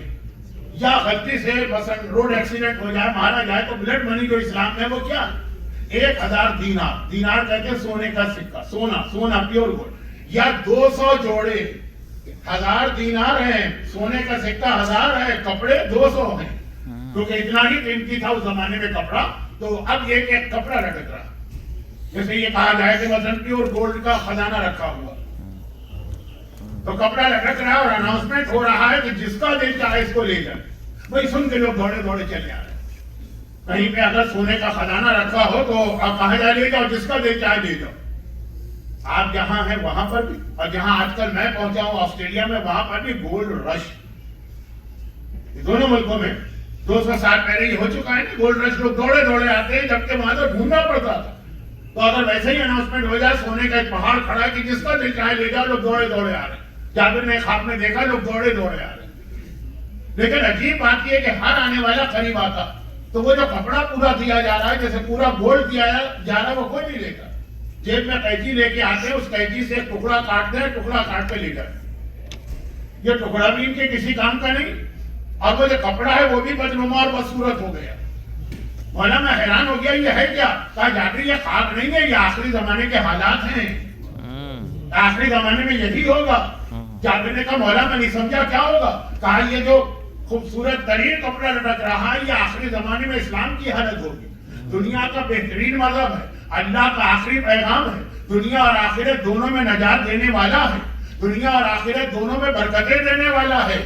یا غلطی سے مثلا روڈ ایکسیڈنٹ ہو جائے، مارا جائے، تو بلڈ منی جو اسلام میں وہ کیا 1000 دینار، دینار کہتے ہیں سونے کا سکہ، سونا پیور گولڈ، یا 200 جوڑے، 1000 دینار ہے، سونے کا سکہ 1000 ہے، کپڑے 200 ہیں، کیونکہ اتنا ہی قیمتی تھا اس زمانے میں کپڑا۔ تو اب یہ کہ کپڑا لٹک رہا، جیسے یہ کہا جائے کہ مثلا پیور گولڈ کا خزانہ رکھا ہوا، تو کپڑا لٹک رہا اور اناؤنسمنٹ ہو رہا ہے کہ جس کا دل چاہے اس کو لے جائے۔ وہی سن کے لوگ دوڑے دوڑے چلے آ رہے ہیں۔ کہیں پہ اگر سونے کا خزانہ رکھا ہو تو آپ کہا جائے لے جاؤ، جس کا دل چاہے لے جاؤ۔ آپ جہاں ہیں وہاں پر بھی، اور جہاں آج کل میں پہنچا ہوں آسٹریلیا میں، وہاں پر بھی گولڈ رش، دونوں ملکوں میں 200 سال پہلے یہ ہو چکا ہے نا، گولڈ رش، لوگ دوڑے دوڑے آتے ہیں، جبکہ وہاں سے ڈھونڈنا پڑتا تھا۔ تو اگر ویسے ہی اناؤنسمنٹ ہو جائے سونے کا ایک پہاڑ کھڑا ہے کہ جس کا دل چاہے لے جاؤ، لوگ دوڑے دوڑے آ رہے ہیں۔ جابر نے خواب میں دیکھا لوگ دوڑے دوڑے آ رہے ہیں۔ لیکن عجیب بات یہ کہ ہر آنے والا قریب آتا تو وہ جو کپڑا پورا دیا جا رہا ہے، جیسے پورا گولڈ دیا جا رہا ہے، وہ کوئی نہیں لے گا۔ جیب میں قینچی لے کے آتے ہیں، اس قینچی سے ٹکڑا کاٹ دیں، ٹکڑا کاٹ کے لے جائیں۔ یہ ٹکڑا بھی ان کے کسی کام کا نہیں، اور وہ جو کپڑا ہے وہ بھی بدنما اور بدصورت ہو گیا۔ مولا میں حیران ہو گیا، یہ ہے کیا؟ کہا جابر یہ خواب نہیں ہے، یہ آخری زمانے کے حالات ہیں، آخری زمانے میں یہی ہوگا۔ جابر نے کہا مولا میں نہیں سمجھا کیا ہوگا؟ کہا یہ جو خوبصورت ترین کپڑا لٹک رہا ہے، یہ آخری زمانے میں اسلام کی حالت ہوگی۔ دنیا کا بہترین مذہب ہے، اللہ کا آخری پیغام ہے، دنیا اور آخرت دونوں میں نجات دینے والا ہے، دنیا اور آخرت دونوں میں برکتیں دینے والا ہے۔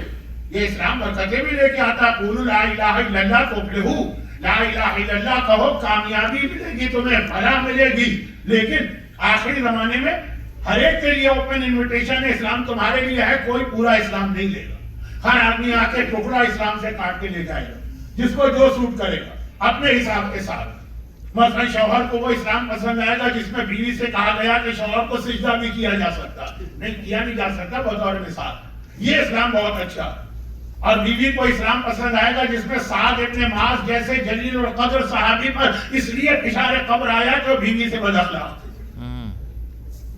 یہ اسلام برکتیں بھی لے کے آتا، قولوا لا الہ الا اللہ تفلحوا، لا الہ الا اللہ کہو کامیابی ملے گی، تمہیں فلاح ملے گی۔ لیکن آخری زمانے میں ہر ایک کے لیے اوپن انویٹیشن ہے، اسلام تمہارے لیے ہے، کوئی پورا اسلام نہیں لے گا، ہر آدمی آ کے ٹکڑا اسلام سے کاٹ کے لے جائے گا، جس کو جو سوٹ کرے گا اپنے حساب کے ساتھ۔ مثلا شوہر کو وہ اسلام پسند آئے گا جس میں بیوی سے کہا گیا کہ شوہر کو سجدہ بھی کیا جا سکتا، نہیں کیا نہیں جا سکتا، بطور مثال یہ اسلام بہت اچھا۔ اور بیوی کو اسلام پسند آئے گا جس میں سعد ابن معاذ جیسے جلیل القدر صحابی پر اس لیے اشارے قبر آیا کہ وہ بیوی سے بد اخلاق تھے،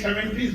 70s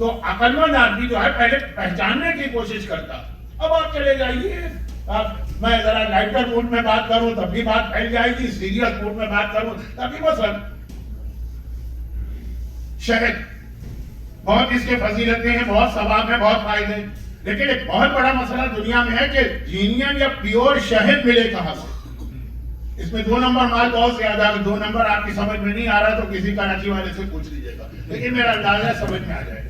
تو عقل مند آدمی جو ہے پہلے پہچاننے کی کوشش کرتا. اب آپ چلے جائیے, میں ذرا لائٹر موڈ میں بات کروں تب بھی بات پھیل جائے گی, سیریس موڈ میں بات کروں تبھی. مثلا شہد بہت اس کے فضیلتیں ہیں, بہت ثواب ہیں, بہت فائدے ہیں, لیکن ایک بہت بڑا مسئلہ دنیا میں ہے کہ جینین یا پیور شہد ملے کہاں سے. اس میں 2 نمبر مال بہت زیادہ ہے. 2 نمبر آپ کی سمجھ میں نہیں آ رہا تو کسی کراچی والے سے پوچھ لیجیے گا, لیکن میرا اندازہ ہے سمجھ میں آ جائے گا.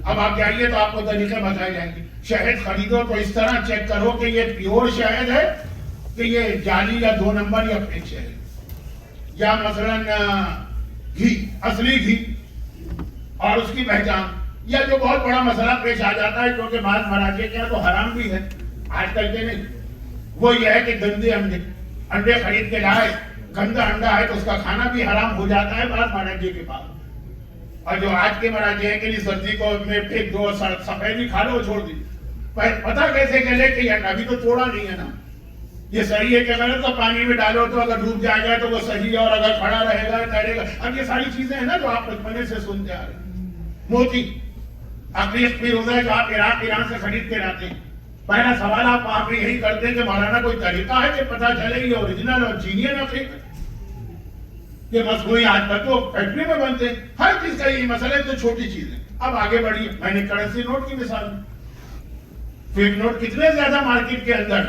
اب آپ جائیے تو آپ کو طریقے بتائے جائیں گے. شہد خریدو تو اس طرح چیک کرو کہ یہ پیور شہد ہے کہ یہ جعلی یا 2 نمبر یا فیک شہد, یا مثلاً گھی, اصلی گھی اور اس کی پہچان. یا جو بہت بڑا مسئلہ پیش آ جاتا ہے کیونکہ بعض مراجع کیا تو حرام بھی ہے آج کل کے نہیں, وہ یہ ہے کہ گندے انڈے خرید کے لائے, گندا انڈا ہے تو اس کا کھانا بھی حرام ہو جاتا ہے بعض مراجع کے پاس. اور جو آج کے مراجع ہیں کہ نہیں سبزی کو میں پھینک دو, سفیدی کھا لو, چھوڑ دی. پتہ کیسے چلے کہ یہ ابھی تو توڑا نہیں ہے نا, یہ صحیح ہے کہ غلط, تو پانی میں ڈالو تو اگر ڈوب جائے گا تو وہ صحیح ہے, اور اگر کھڑا رہے گا تیرے گا. اب یہ ساری چیزیں ہیں نا جو آپ بچپنے سے سنتے آ رہے ہیں. موتی عقیق پیر ہوتا ہے جو آپ عراق ایران سے خرید کے لاتے ہیں. پہلا سوال آپ وہاں پہ یہی کرتے ہیں کہ مولانا کوئی طریقہ ہے کہ پتہ چلے یہ اوریجنل اور جینین عقیق ہے. یہ مصنوعی آج تک تو فیکٹری میں بنتے ہیں, ہر چیز کا یہ مسئلہ ہے. تو چھوٹی چیز ہے. اب آگے بڑھیے, میں نے کرنسی نوٹ کی مثال دی, فیک نوٹ کتنے زیادہ مارکیٹ کے اندر,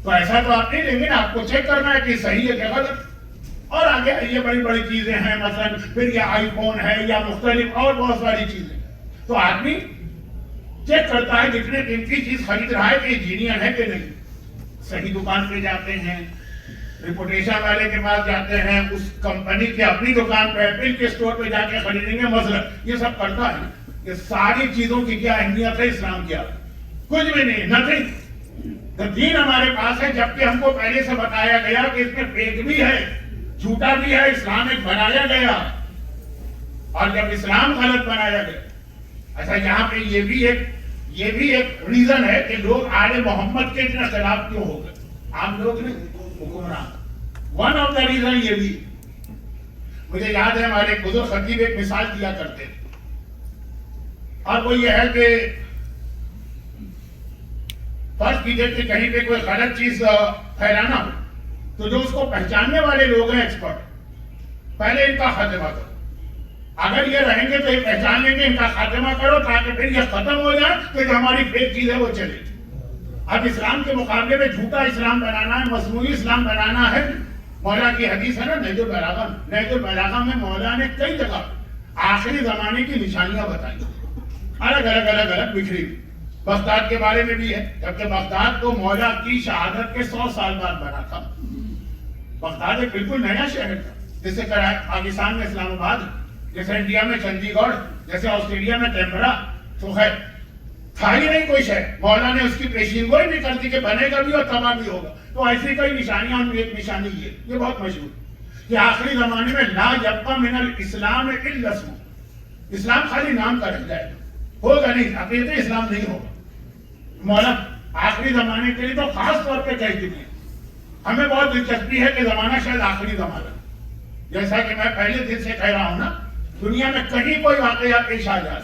تو ایسا تو آپ نہیں لیں گے نا, آپ کو چیک کرنا ہے کہ صحیح ہے کہ غلط. اور آگے یہ بڑی بڑی چیزیں ہیں, مثلا پھر یہ آئی فون ہے یا مختلف اور بہت ساری چیزیں. تو آدمی چیک کرتا ہے جتنے قیمتی چیز خرید رہا ہے کہ یہ جینین ہے کہ نہیں. صحیح دکان پہ جاتے ہیں, ریپوٹیشن والے کے پاس جاتے ہیں, اس کمپنی کے اپنی دکان پہ ایپل کے اسٹور پہ جا کے خریدیں گے مثلا. یہ سب کرتا ہے. یہ ساری چیزوں کی کیا اہمیت ہے اسلام کیا؟ کچھ بھی نہیں, نتھنگ. دین ہمارے پاس ہے, جبکہ ہم کو پہلے سے بتایا گیا کہ اس میں فیک بھی ہے, جھوٹا بھی ہے. اسلام ایک بنایا گیا, اور جب اسلام غلط بنایا گیا. اچھا یہاں پہ یہ بھی ایک ریزن ہے کہ لوگ آل محمد کے اتنے خلاف کیوں ہو گئے. عام لوگ نہیں, حکمران. ون آف دا ریزن یہ بھی. مجھے یاد ہے ہمارے بزرگ خطیب ایک مثال دیا کرتے تھے, اور وہ یہ ہے کہ فرض کیجیے کہ کہیں پہ کوئی غلط چیز پھیلانا ہو تو جو اس کو پہچاننے والے لوگ ہیں ایکسپرٹ, پہلے ان کا خاتمہ کرو. اگر یہ رہیں گے تو یہ پہچان لیں گے, ان کا خاتمہ کرو تاکہ پھر یہ ختم ہو جائے تو جو ہماری فیک چیز ہے وہ چلے. اب اسلام کے مقابلے میں جھوٹا اسلام بنانا ہے, مصنوعی اسلام بنانا ہے. مولا کی حدیث ہے نا نہج البلاغہ, نہج البلاغہ میں مولا نے کئی جگہ آخری زمانے کی نشانیاں بتائی, الگ بکھری. بغداد کے بارے میں بھی ہے, جبکہ بغداد تو مولا کی شہادت کے 100 سال بعد بنا تھا. بغداد ایک بالکل نیا شہر تھا, جیسے پاکستان میں اسلام آباد, جیسے انڈیا میں چندی گڑھ, جیسے آسٹریلیا میں کینبرا. تو خیر تھا ہی نہیں کوئی شہر. مولا نے اس کی پیشین گوئی نہیں کرتی کہ بنے گا بھی اور تباہ بھی ہوگا. تو ایسی کئی نشانیاں, ان میں ایک نشانی یہ بہت مشہور کہ آخری زمانے میں لا یبقى من الاسلام الا اسمہ, اسلام خالی نام کا رہ جائے گا, ہوگا نہیں, حقیقی اسلام نہیں ہوگا. مولا آخری زمانے کے لیے تو خاص طور پہ کہہ چکے ہیں. ہمیں بہت دلچسپی ہے کہ زمانہ شاید آخری زمانہ, جیسا کہ میں پہلے دن سے کہہ رہا ہوں نا, دنیا میں کہیں کوئی واقعہ پیش آ جائے,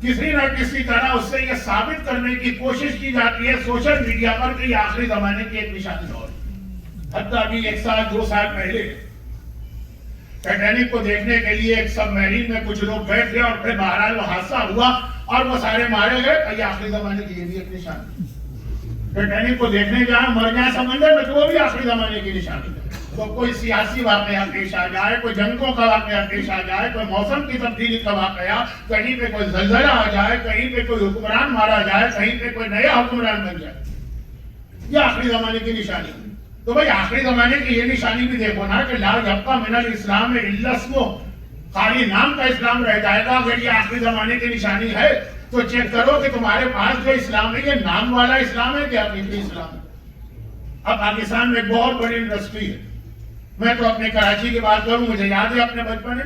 کسی نہ کسی طرح اس سے یہ ثابت کرنے کی کوشش کی جاتی ہے سوشل میڈیا پر کہ یہ آخری زمانے کی ایک نشانی اور. حتیٰ ابھی 1 سال 2 سال پہلے ٹائٹینک کو دیکھنے کے لیے ایک سب میرین میں کچھ لوگ گئے تھے, اور پھر بہرحال وہ حادثہ ہوا اور وہ سارے مارے گئے. یہ آخری زمانے کی یہ بھی ایک نشانی. ٹائٹینک کو دیکھنے جائیں, مر جائیں سمندر میں, تو وہ بھی آخری زمانے کی نشانی. تو کوئی سیاسی واقعہ پیش آ جائے, کوئی جنگوں کا واقعہ پیش آ جائے, کوئی موسم کی تبدیلی کا واقعہ, کہیں پہ کوئی زلزلہ آ جائے, کہیں پہ کوئی حکمران مارا جائے, کہیں پہ کوئی نیا حکمران بن جائے, یہ آخری زمانے کی نشانی. تو بھائی آخری زمانے کی یہ نشانی بھی دیکھو نا کہ لا یبقى من الاسلام الا اسمہ, خالی نام کا اسلام رہ جائے گا. اگر یہ آخری زمانے کی نشانی ہے تو چیک کرو کہ تمہارے پاس جو اسلام ہے یہ نام والا اسلام ہے کہ حقیقی اسلام ہے. اب پاکستان میں ایک بہت بڑی انڈسٹری ہے. میں تو اپنے کراچی کی بات کروں, مجھے یاد ہے اپنے بچپن میں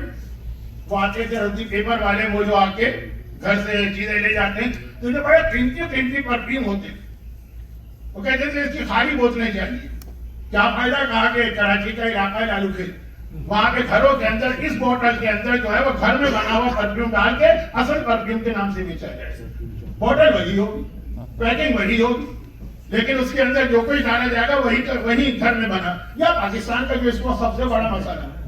وہ آتے تھے ہلدی پیپر والے, وہ جو آ کے گھر سے چیزیں لے جاتے ہیں, تو انہیں بڑے قیمتی پرفیوم ہوتے ہیں. وہ کہتے تھے اس کی خالی بوتلیں چاہیے. کیا فائدہ؟ کہا کہ کراچی کا علاقہ ہے لالو کھیل, وہاں کے گھروں کے اندر اس بوتل کے اندر جو ہے وہ گھر میں بنا ہوا پرفیوم ڈال کے اصل پرفیوم کے نام سے بیچا جائے. بوتل وہی ہوگی, پیکنگ وہی ہوگی, لیکن اس کے اندر جو کچھ ڈالا جائے گا وہی گھر میں بنا. یا پاکستان کا جو اس کو سب سے بڑا مسئلہ ہے,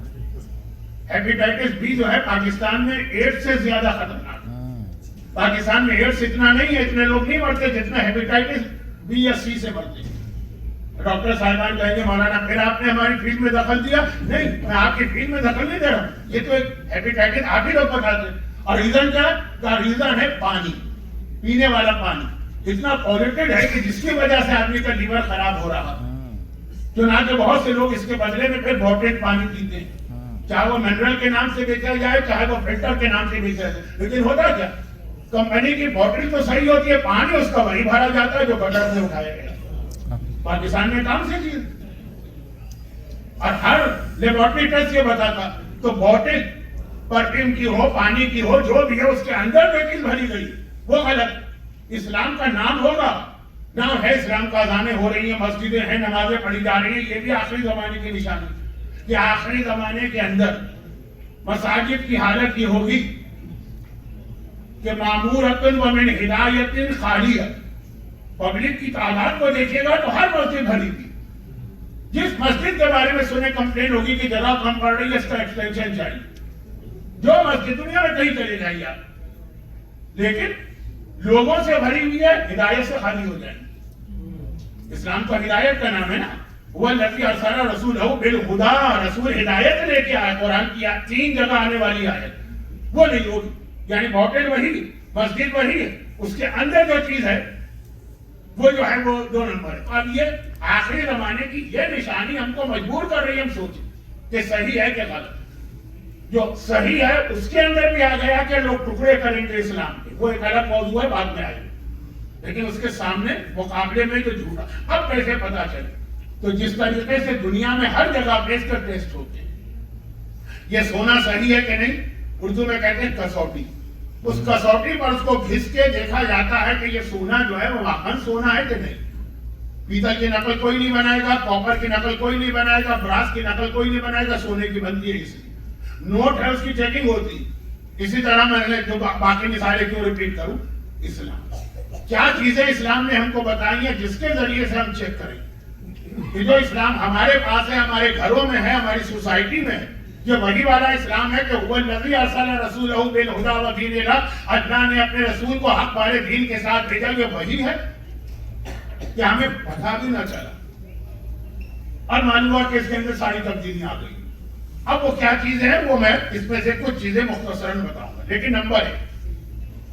ہیپیٹائٹس بی جو ہے پاکستان میں ایڈس سے زیادہ خطرناک. پاکستان میں ایڈس اتنا نہیں ہے, اتنے لوگ نہیں مرتے جتنا ہیپیٹائٹس بی یا سی سے مرتے. ڈاکٹر صاحبان کہیں گے مولانا پھر آپ نے ہماری فیلڈ میں دخل دیا. نہیں, میں آپ کی فیلڈ میں دخل نہیں دے رہا ہوں, یہ تو ایک ہیپیٹائٹس آپ ہی لوگ بتاتے ہیں. اور ریزن کیا ہے؟ ریزن ہے پانی, پینے والا پانی اتنا پولیوٹڈ ہے کہ جس کی وجہ سے آدمی کا لیور خراب ہو رہا ہے. چنانچہ بہت سے لوگ اس کے بدلے میں پھر بوٹلڈ پانی پیتے ہیں, چاہے وہ منرل کے نام سے بیچا جائے, چاہے وہ فلٹر کے نام سے بیچا جائے. لیکن ہوتا کیا, کمپنی کی بوٹل تو صحیح ہوتی ہے, پانی اس کا وہی بھرا جاتا ہے جو گٹر سے اٹھایا گیا. پاکستان میں کام سے چیز, اور ہر لیبورٹری ٹیسٹ یہ بتاتا تو بوٹل پرفیوم کی ہو, پانی کی ہو, جو بھی ہے اس کے اندر جو چیز بھری گئی وہ غلط. اسلام کا نام ہوگا, نام ہے اسلام کا, اذانیں ہو رہی ہیں, مسجدیں ہیں, نمازیں پڑھی جا رہی ہیں, یہ بھی آخری زمانے کی نشانی کہ آخری زمانے کے اندر مساجد کی حالت یہ ہوگی کہ معمورۃ ومن ہدایۃ خالیہ. پبلک کی تعداد کو دیکھے گا تو ہر مسجد بھری تھی. جس مسجد کے بارے میں سنے کمپلین ہوگی کہ جگہ کم پڑ رہی ہے, اس کا ایکسٹینشن چاہیے. جو مسجد دنیا میں کہیں چلے جائیے آپ, لیکن لوگوں سے بھری ہوئی ہے, ہدایت سے خالی ہو جائے. اسلام تو ہدایت کا نام ہے نا. وہ الذی ارسل رسولہ بالہدی, رسول ہدایت لے کے آئے. قرآن کی 3 جگہ آنے والی آیت وہ نہیں ہوگی. یعنی بوٹل وہی, مسجد وہی ہے, اس کے اندر جو چیز ہے وہ جو ہے وہ 2 نمبر ہے. اب یہ آخری زمانے کی یہ نشانی ہم کو مجبور کر رہی ہے, ہم سوچیں کہ صحیح ہے کہ غلط. جو صحیح ہے اس کے اندر بھی آ گیا کہ لوگ ٹکڑے کریں گے اسلام کے, وہ ایک الگ موضوع ہے, بعد میں آئے. لیکن اس کے سامنے مقابلے میں جو جھوٹا. اب کیسے پتا چلے؟ تو جس طریقے سے دنیا میں ہر جگہ بیچ کر ٹیسٹ ہوتے ہیں, یہ سونا صحیح ہے کہ نہیں, اردو میں کہتے ہیں کسوٹی. اس کسوٹی پر اس کو گھس کے دیکھا جاتا ہے کہ یہ سونا جو ہے وہ واقعا سونا ہے کہ نہیں. پیتل کی نقل کوئی نہیں بنائے گا, کاپر کی نقل کوئی نہیں بنائے گا, براس کی نقل کوئی نہیں بنائے گا, سونے کی بنتی ہے. اس لیے نوٹ ہے, اس کی چیکنگ ہوتی. اسی طرح میں جو باقی مثالیں کیوں ریپیٹ کروں, اسلام کیا چیزیں اسلام نے ہم کو بتائی ہیں جس کے ذریعے سے ہم چیک کریں کہ جو اسلام ہمارے پاس ہے, ہمارے گھروں میں ہے, ہماری سوسائٹی میں ہے, یہ وہی والا اسلام ہے کہ هو الذی ارسل رسولہ بالہدی ودین الحق. اللہ نے اپنے رسول کو حق والے دین کے ساتھ بھیجا. یہ وہی ہے کہ ہمیں پتہ بھی نہ چلا اور معلوم ہوا کہ اس کے اندر ساری تبدیلیاں آ گئی. اب وہ کیا چیزیں ہیں وہ میں اس میں سے کچھ چیزیں مختصراً بتاؤں گا. لیکن نمبر 1,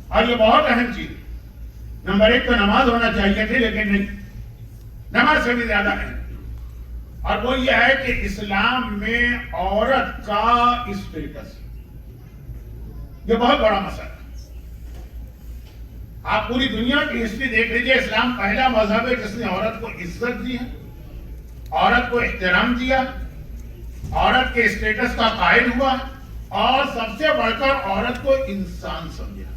اور یہ بہت اہم چیز, نمبر 1 تو نماز ہونا چاہیے تھی, لیکن نہیں, نماز سے بھی زیادہ نہیں. اور وہ یہ ہے کہ اسلام میں عورت کا اسٹیٹس, یہ بہت بڑا مسئلہ ہے. آپ پوری دنیا کی ہسٹری دیکھ لیجئے, اسلام پہلا مذہب ہے جس نے عورت کو عزت دی ہے, عورت کو احترام دیا, عورت کے اسٹیٹس کا قائل ہوا, اور سب سے بڑھ کر عورت کو انسان سمجھا.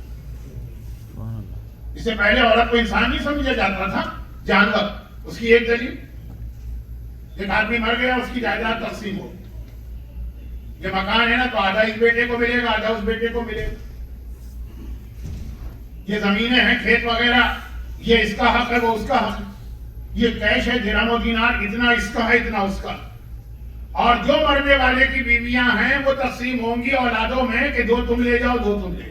اس سے پہلے عورت کو انسان نہیں سمجھا جاتا تھا, جانور. اس کی ایک دلیل, ایک آدمی مر گیا, اس کی جائیداد تقسیم ہو, یہ مکان ہے نا تو آدھا اس بیٹے کو ملے گا, آدھا اس بیٹے کو ملے گا. یہ زمینیں ہیں, کھیت وغیرہ, یہ اس کا حق ہے, وہ اس کا حق ہے. یہ کیش ہے, درہم و دینار, اتنا اس کا ہے, اتنا اس کا. اور جو مرنے والے کی بیویاں ہیں وہ تقسیم ہوں گی اولادوں میں کہ 2 تم لے جاؤ, 2 تم لے جاؤ.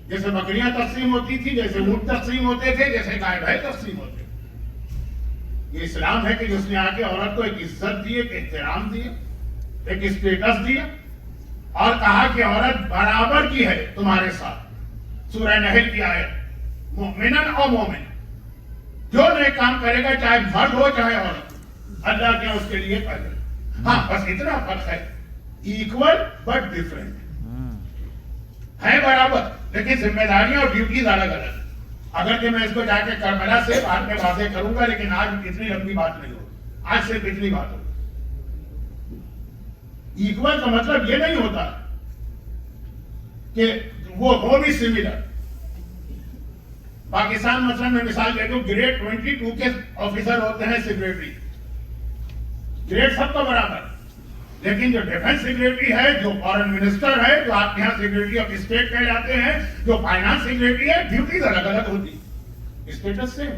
جیسے بکریاں تقسیم ہوتی تھی, جیسے اونٹ تقسیم ہوتے تھے, جیسے گائے بھینس تقسیم ہوتے تھے. یہ اسلام ہے کہ جس نے آ کے عورت کو ایک عزت دی, ایک احترام دیا, ایک اسٹیٹس دیا, اور کہا کہ عورت برابر کی ہے تمہارے ساتھ. سورہ نحل کی آیت, مومنن او مومن, جو نیک کام کرے گا چاہے مرد ہو چاہے عورت, اللہ کیا اس کے لیے اجر. ہاں بس اتنا فرق ہے, ایکول بٹ ڈفرینٹ ہے, برابر, لیکن ذمہ داریاں اور ڈیوٹیز الگ الگ. اگر کہ میں اس کو جا کے کربلا سے بعد میں واضح کروں گا, لیکن آج اتنی لمبی بات نہیں ہوگی, آج صرف اتنی بات ہوگی. ایکول کا مطلب یہ نہیں ہوتا کہ وہ ہو بھی سملر. پاکستان مثلا میں مثال دے دوں, گریڈ 22 کے آفیسر ہوتے ہیں سیکریٹری, گریڈ سب کا برابر, لیکن جو ڈیفنس سیکریٹری ہے, جو فارن منسٹر ہے, جو آپ یہاں سیکریٹری آف اسٹیٹ کہلاتے ہیں, جو فائنانس سیکریٹری ہے, ڈیوٹیز الگ الگ ہوتی, اسٹیٹس سیم.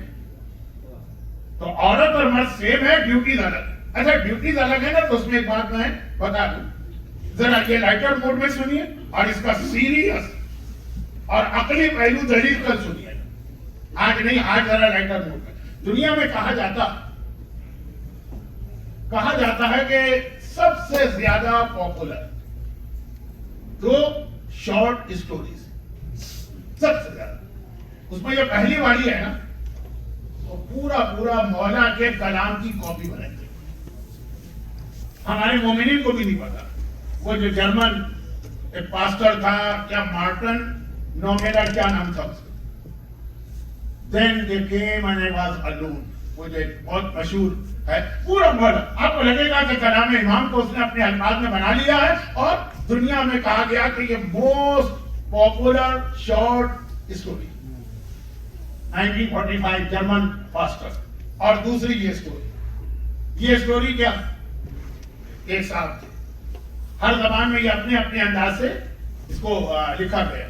تو عورت اور مرد سیم ہے, ڈیوٹیز الگ. اچھا ڈیوٹیز الگ ہے نا, تو اس میں ایک بات میں بتا دوں, ذرا یہ لائٹر موڈ میں سنیے اور اس کا سیریس اور عقلی پہلو دلیل کر سنیے. آج نہیں, آج ذرا لائٹر موڈ میں. دنیا میں کہا جاتا ہے کہ سب سے زیادہ پاپولر دو شارٹ اسٹوریز, سب سے زیادہ, اس میں جو پہلی والی ہے نا, وہ پورا مولا کے کلام کی کاپی بنائی تھی. ہمارے مومنین کو بھی نہیں پتا. وہ جو جرمن ایک پاسٹر تھا, کیا مارٹن نومیلر, کیا نام تھا اس کا, Then they came and I was alone. وہ جو بہت مشہور ہے, پورا مولا. آپ کو لگے گا کہ کلام امام کو اس نے اپنے الفاظ میں بنا لیا ہے, اور دنیا میں کہا گیا کہ یہ most popular short story, 1945 German pastor. اور دوسری یہ اسٹوری کیا, ایک صاحب تھے, ہر زبان میں یہ اپنے انداز سے اس کو لکھا گیا,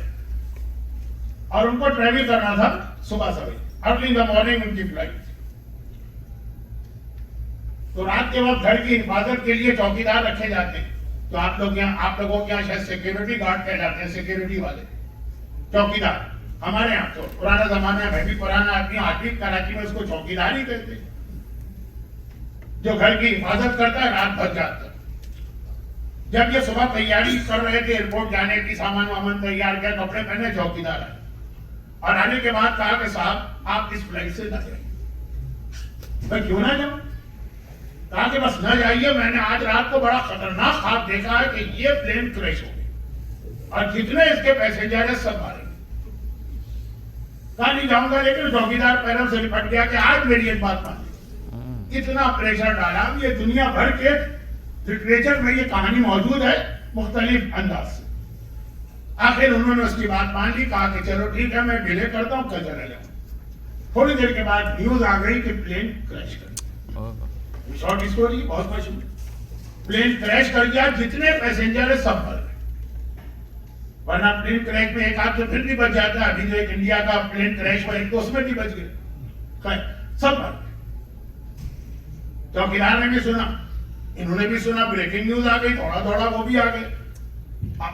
اور ان کو ٹریول کرنا تھا صبح سویرے, ارلی ان دا مارننگ ان کی فلائٹ. تو رات کے وقت گھر کی حفاظت کے لیے چوکیدار رکھے جاتے ہیں. تو آپ لوگوں کے یہاں شاید سیکورٹی گارڈ کہلاتے ہیں, سیکورٹی والے چوکیدار. ہمارے یہاں تو پرانا زمانہ میں بھی, پرانا آدمی, آج بھی کراچی میں اس کو چوکیدار ہی کہتے ہیں, جو گھر کی حفاظت کرتا ہے, رات بھر جاتا ہے. جب یہ صبح تیاری کر رہے تھے ایئرپورٹ جانے کی, سامان وامان تیار کیا, کپڑے پہنے, چوکیدار آئے اور آنے کے بعد کہا کہ صاحب آپ اس فلائٹ سے نہ جائیں. میں کیوں نہ جاؤں؟ کہا کہ بس نہ جائیے, میں نے آج رات کو بڑا خطرناک خواب دیکھا ہے کہ یہ پلین کریش ہو گئی اور جتنے اس کے پیسنجر ہیں سب مارے. کہا نہیں جاؤں گا, لیکن چوکیدار پیروں سے لپٹ گیا کہ آج میری ایک بات مان لی. اتنا پریشر ڈالا. یہ دنیا بھر کے لٹریچر میں یہ کہانی موجود ہے مختلف انداز سے. آخر انہوں نے اس کی بات مان لی, کہا کہ چلو ٹھیک ہے, میں ڈیلے کرتا ہوں, کل چلا جاؤں. تھوڑی دیر کے بعد نیوز آ گئی کہ پلین کریش کر گیا. شارٹ اسٹوری بہت مشہور. پلین کریش کر گیا, جتنے پیسنجر ہیں سب مر گئے. ورنہ پلین کریش میں ایک آدھ تو پھر بھی بچ جاتا ہے. ابھی جو ایک انڈیا کا پلین کریش ہوا, ایک تو اس میں بھی بچ گئے, سب مر گئے. چوکیدار نے بھی سنا, انہوں نے بھی سنا, بریکنگ نیوز آ گئی, تھوڑا وہ بھی آ گئے.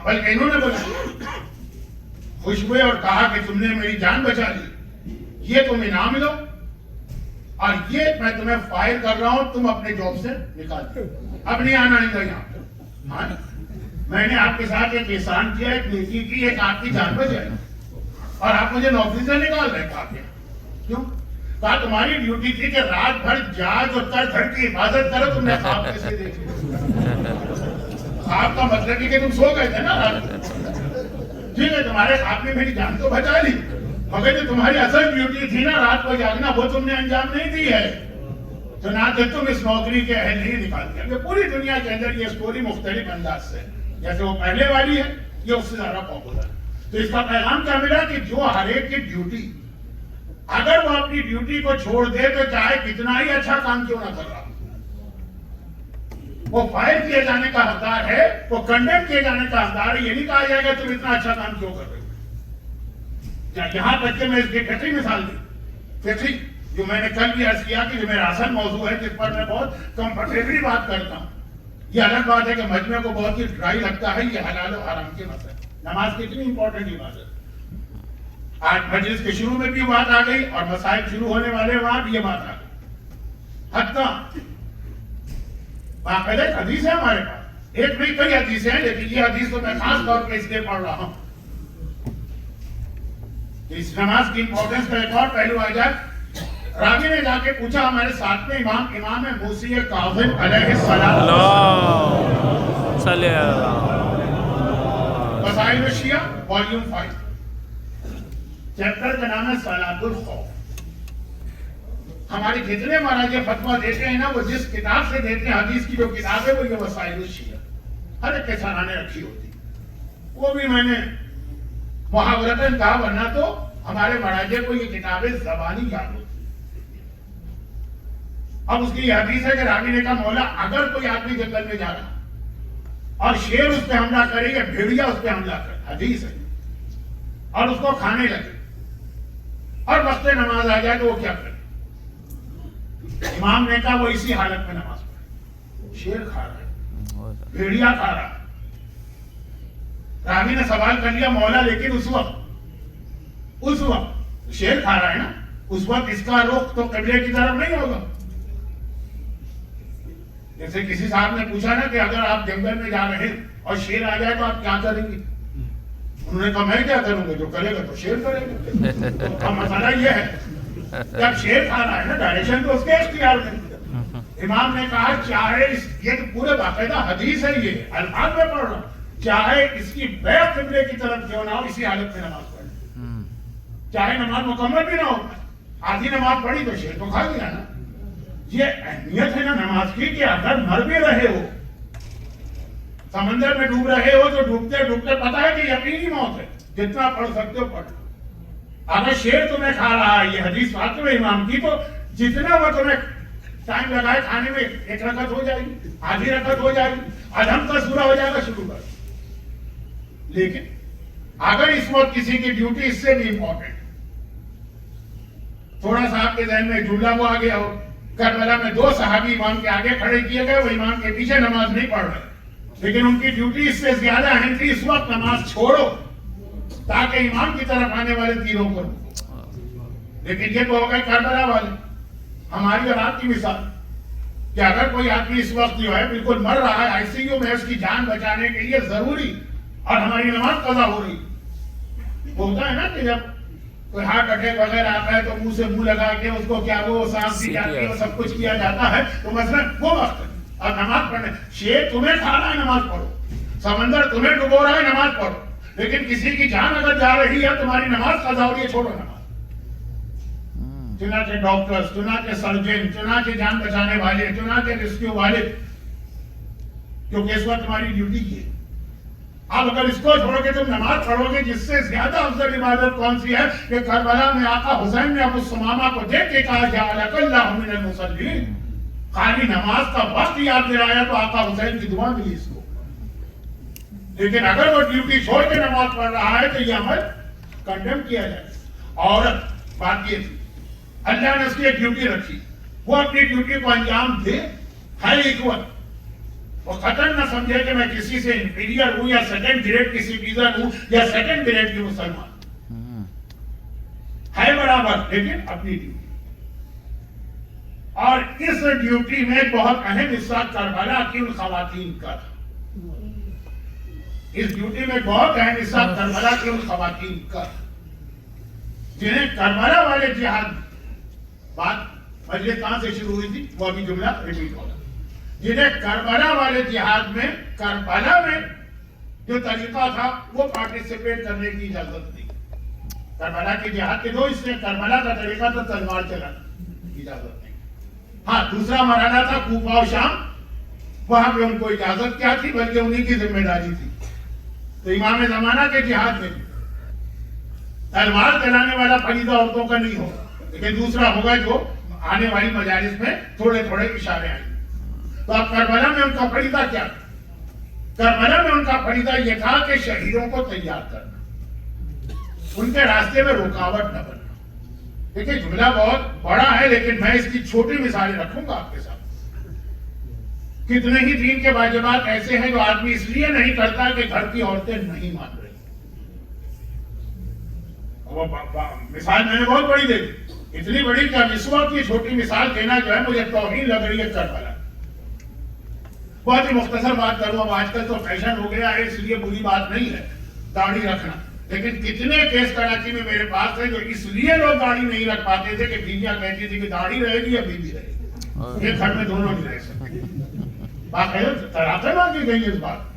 بلکہ انہوں نے بولا, خوش ہوئے اور کہا کہ تم نے میری جان بچا لی, یہ تم انعام لو, اور یہ میں تمہیں فائر کر رہا ہوں, تم اپنے جاب سے نکال دو, اب نہیں آنا ہے یہاں. میں نے آپ کے ساتھ ایک احسان کیا, ایک نیکی کی, ایک آپ کی جان بچائی, اور آپ مجھے نوکری سے نکال رہے. کہا کیوں؟ کہا تمہاری ڈیوٹی تھی کہ رات بھر جاگ اور کر گھر کی حفاظت کرو, تم نے خواب کیسے دیکھے؟ خواب کا مطلب ہے کہ تم سو گئے تھے نا رات. ٹھیک ہے, تمہارے خواب میں میری جان تو بچا لی, مگر جو تمہاری اصل ڈیوٹی تھی نا رات کو جاگنا, وہ تم نے انجام نہیں دی ہے. چنانچہ تم اس نوکری کے اہل نہیں نکال دیا. کہ پوری دنیا کے اندر یہ اسٹوری مختلف انداز سے, جیسے وہ پہلے والی ہے, یہ اس سے زیادہ پاپولر. تو اس کا پیغام کیا ملا کہ جو ہر ایک کی ڈیوٹی, اگر وہ اپنی ڈیوٹی کو چھوڑ دے تو چاہے کتنا ہی اچھا کام کیوں نہ کر رہا, وہ فائر کیے جانے کا حقدار ہے, وہ کنڈیم کیے جانے کا حقدار ہے. یہ نہیں کہا جائے گا تم اتنا اچھا کام کیوں کر رہے ہو. یہاں تک کہ میں اس کی فطری مثال دی, فطری جو میں نے کل بھی عرض کیا کہ جو میرا اصل موضوع ہے, جس پر میں بہت کمفرٹیبلی بات کرتا ہوں. یہ الگ بات ہے کہ مجمع کو بہت ہی ڈرائی لگتا ہے, یہ حلال و حرام کے مسئلے. نماز کتنی امپورٹنٹ عبادت. آج مجلس کے شروع میں بھی بات آ گئی, اور مسائل شروع ہونے والے وہاں بھی یہ بات آ گئی. حتیٰ باقاعدہ ایک حدیث ہے ہمارے پاس, ایک نہیں کئی حدیثیں ہیں, لیکن یہ حدیث تو میں خاص طور پہ اس لیے پڑھ رہا ہوں کہ اس نماز کی امپورٹنس کا ایک اور پہلو آ جائے. راوی نے جا کے پوچھا, ہمارے ساتھ میں امام موسی کاظم علیہ السلام, مسائل الشیعہ والیوم 5, چیپٹر کا نام ہے صلاۃ الخوف. ہمارے جتنے مہاراجے فتویٰ دیتے ہیں نا, وہ جس کتاب سے دیتے ہیں, حدیث کی جو کتاب ہے وہ یہ مسائل الشیعہ, ہر ایک کے سرانے رکھی ہوتی. وہ بھی میں نے محاورتاً کہا, ورنہ تو ہمارے مہاراجے کو یہ کتابیں زبانی یاد ہوتی. اب اس کی یہ حدیث ہے کہ راوی نے کہا, مولا اگر کوئی آدمی جنگل میں جا رہا اور شیر اس پہ حملہ کرے یا بھیڑیا اس پہ حملہ کرے، حدیث ہے، اور اس کو کھانے لگے اور وقت نماز آ جائے تو وہ کیا کرے؟ امام نے کہا وہ اسی حالت میں نماز پڑھے. شیر کھا رہا ہے، بھیڑیا کھا رہا ہے. راوی نے سوال کر لیا مولا لیکن اس وقت شیر کھا رہا ہے نا، اس وقت اس کا رخ تو قبلے کی طرف نہیں ہوگا. جیسے کسی صاحب نے پوچھا نا کہ اگر آپ جنگل میں جا رہے ہیں اور شیر آ جائے تو آپ کیا کریں گے؟ انہوں نے کہا میں کیا کروں گا، جو کرے گا تو شیر کرے گا. تو مسئلہ یہ ہے کہ اب شیر کھا رہا ہے نا، ڈائریکشن تو اس کے اختیار میں. امام نے کہا چاہے یہ تو پورے باقاعدہ حدیث ہے، یہ الفاظ میں پڑھ رہا ہوں، چاہے اس کی بیک قبلے کی طرف کیوں نہ ہو اسی حالت میں نماز پڑھے، چاہے نماز مکمل بھی نہ ہو، آدھی نماز پڑھی تو شیر تو کھا گیا نا. یہ اہمیت ہے نا نماز کی کہ اگر مر بھی رہے ہو، سمندر میں ڈوب رہے ہو تو ڈوبتے ڈوبتے پتا ہے کہ یقینی موت ہے، جتنا پڑھ سکتے ہو پڑھ. اگر شیر تمہیں کھا رہا ہے، یہ حدیث واقع ہے امام کی، تو جتنا وہ تمہیں ٹائم لگائے کھانے میں، ایک رکعت ہو جائے گی، آدھی رکعت ہو جائے گی، ادھم کا سورہ ہو جائے گا، شروع کر. لیکن اگر اس وقت کسی کی ڈیوٹی اس سے بھی امپورٹنٹ، تھوڑا سا آپ کے ذہن میں جملہ وہ آ گیا ہو، کربلا میں 2 صحابی امام کے آگے کھڑے کیے گئے، وہ امام کے پیچھے نماز نہیں پڑھ رہے، لیکن ان کی ڈیوٹی اس سے زیادہ اہم تھی، اس وقت نماز چھوڑو تاکہ امام کی طرف آنے والے تیروں کو رکو. لیکن یہ تو ہو گئے کربلا والے. ہماری اور آپ کی مثال کہ اگر کوئی آدمی اس وقت جو ہے بالکل مر رہا ہے، آئی سی یو میں، اس کی جان بچانے کے لیے ضروری اور ہماری نماز قضا ہو رہی، ہوتا ہے نا کہ جب کوئی ہارٹ اٹیک وغیرہ آتا ہے تو منہ سے منہ لگا کے اس کو کیا وہ سانس دی جاتی ہے، وہ سب کچھ کیا جاتا ہے. تو مثلاً وہ وقت ہے اور نماز پڑھنے، شیر تمہیں کھا رہا ہے نماز پڑھو، سمندر تمہیں ڈبو رہا ہے نماز پڑھو. لیکن کسی کی جان اگر جا رہی ہے تمہاری نماز قضا ہو رہی ہے، چھوڑو نماز. چنانچہ ڈاکٹرز، چنانچہ سرجن، چنانچہ جان بچانے والے، چنانچہ ریسکیو والے، کیونکہ اس وقت تمہاری ڈیوٹی کی ہے. اب اگر اس کو چھوڑ کے تم نماز پڑھو گے، جس سے زیادہ افضل عبادت کون سی ہے کہ کربلا میں آقا حسین نے ابو ثمامہ کو دیکھ کے کہا جعلک اللہ من المصلین. خالی نماز کا وقت یاد دلایا تو آقا حسین کی دعا ملی اس کو. لیکن اگر وہ ڈیوٹی چھوڑ کے نماز پڑھ رہا ہے تو یہ عمل کنڈیم کیا جائے. اور بات یہ تھی اللہ نے اس کی ایک ڈیوٹی رکھی، وہ اپنی ڈیوٹی کو انجام دے ہر ایکول. وہ خطر نہ سمجھے کہ میں کسی سے انفیریئر ہوں یا سیکنڈ گریڈ کی سٹیزن ہوں یا سیکنڈ گریڈ کی مسلمان، ہے برابر لیکن اپنی ڈیوٹی. اور اس ڈیوٹی میں بہت اہم حصہ کربلا کی ان خواتین کا تھا. اس ڈیوٹی میں بہت اہم حصہ کربلا کی ان خواتین کا تھا جنہیں کربلا والے جہاد، بات مجلس کہاں سے شروع ہوئی تھی وہ ابھی جملہ ریپیٹ ہوگا، جنہیں کربلا والے جہاد میں، کربلا میں جو طریقہ تھا وہ پارٹیسپیٹ کرنے کی اجازت نہیں. کربلا کے جہاد کے 2 حصے، کربلا کا طریقہ تھا تلوار چلانا، اجازت نہیں. ہاں دوسرا مرحلہ تھا کوفہ و شام، وہاں پہ ان کو اجازت کیا تھی بلکہ انہی کی ذمہ داری تھی. تو امام زمانہ کے جہاد میں تلوار چلانے والا فریضہ عورتوں کا نہیں ہوگا، لیکن دوسرا ہوگا جو آنے والی مجالس میں تھوڑے تھوڑے اشارے آئیں. تو اب کربلا میں ان کا فریضہ کیا تھا؟ کربلا میں ان کا فریضہ یہ تھا کہ شہیدوں کو تیار کرنا، ان کے راستے میں رکاوٹ نہ بننا. دیکھیں جملہ بہت بڑا ہے لیکن میں اس کی چھوٹی مثالیں رکھوں گا آپ کے ساتھ. کتنے ہی دین کے واجبات ایسے ہیں جو آدمی اس لیے نہیں کرتا کہ گھر کی عورتیں نہیں مان رہی. مثال میں نے بہت بڑی دے دی، اتنی بڑی کہ اب اس وقت یہ چھوٹی مثال دینا جو ہے مجھے توہین لگ رہی ہے کربلا. بہت ہی مختصر بات کروں. اب آج کل تو فیشن ہو گیا ہے اس لیے بری بات نہیں ہے داڑھی رکھنا، لیکن کتنے کیس کراچی میں میرے پاس تھے جو اس لیے لوگ داڑھی نہیں رکھ پاتے تھے کہ بیویاں کہتی تھی کہ داڑھی رہے گی یا بیوی رہے گی، یہ گھر میں دونوں نہیں رہ سکتے. باقاعدہ تراتے مانگی گئی اس بات.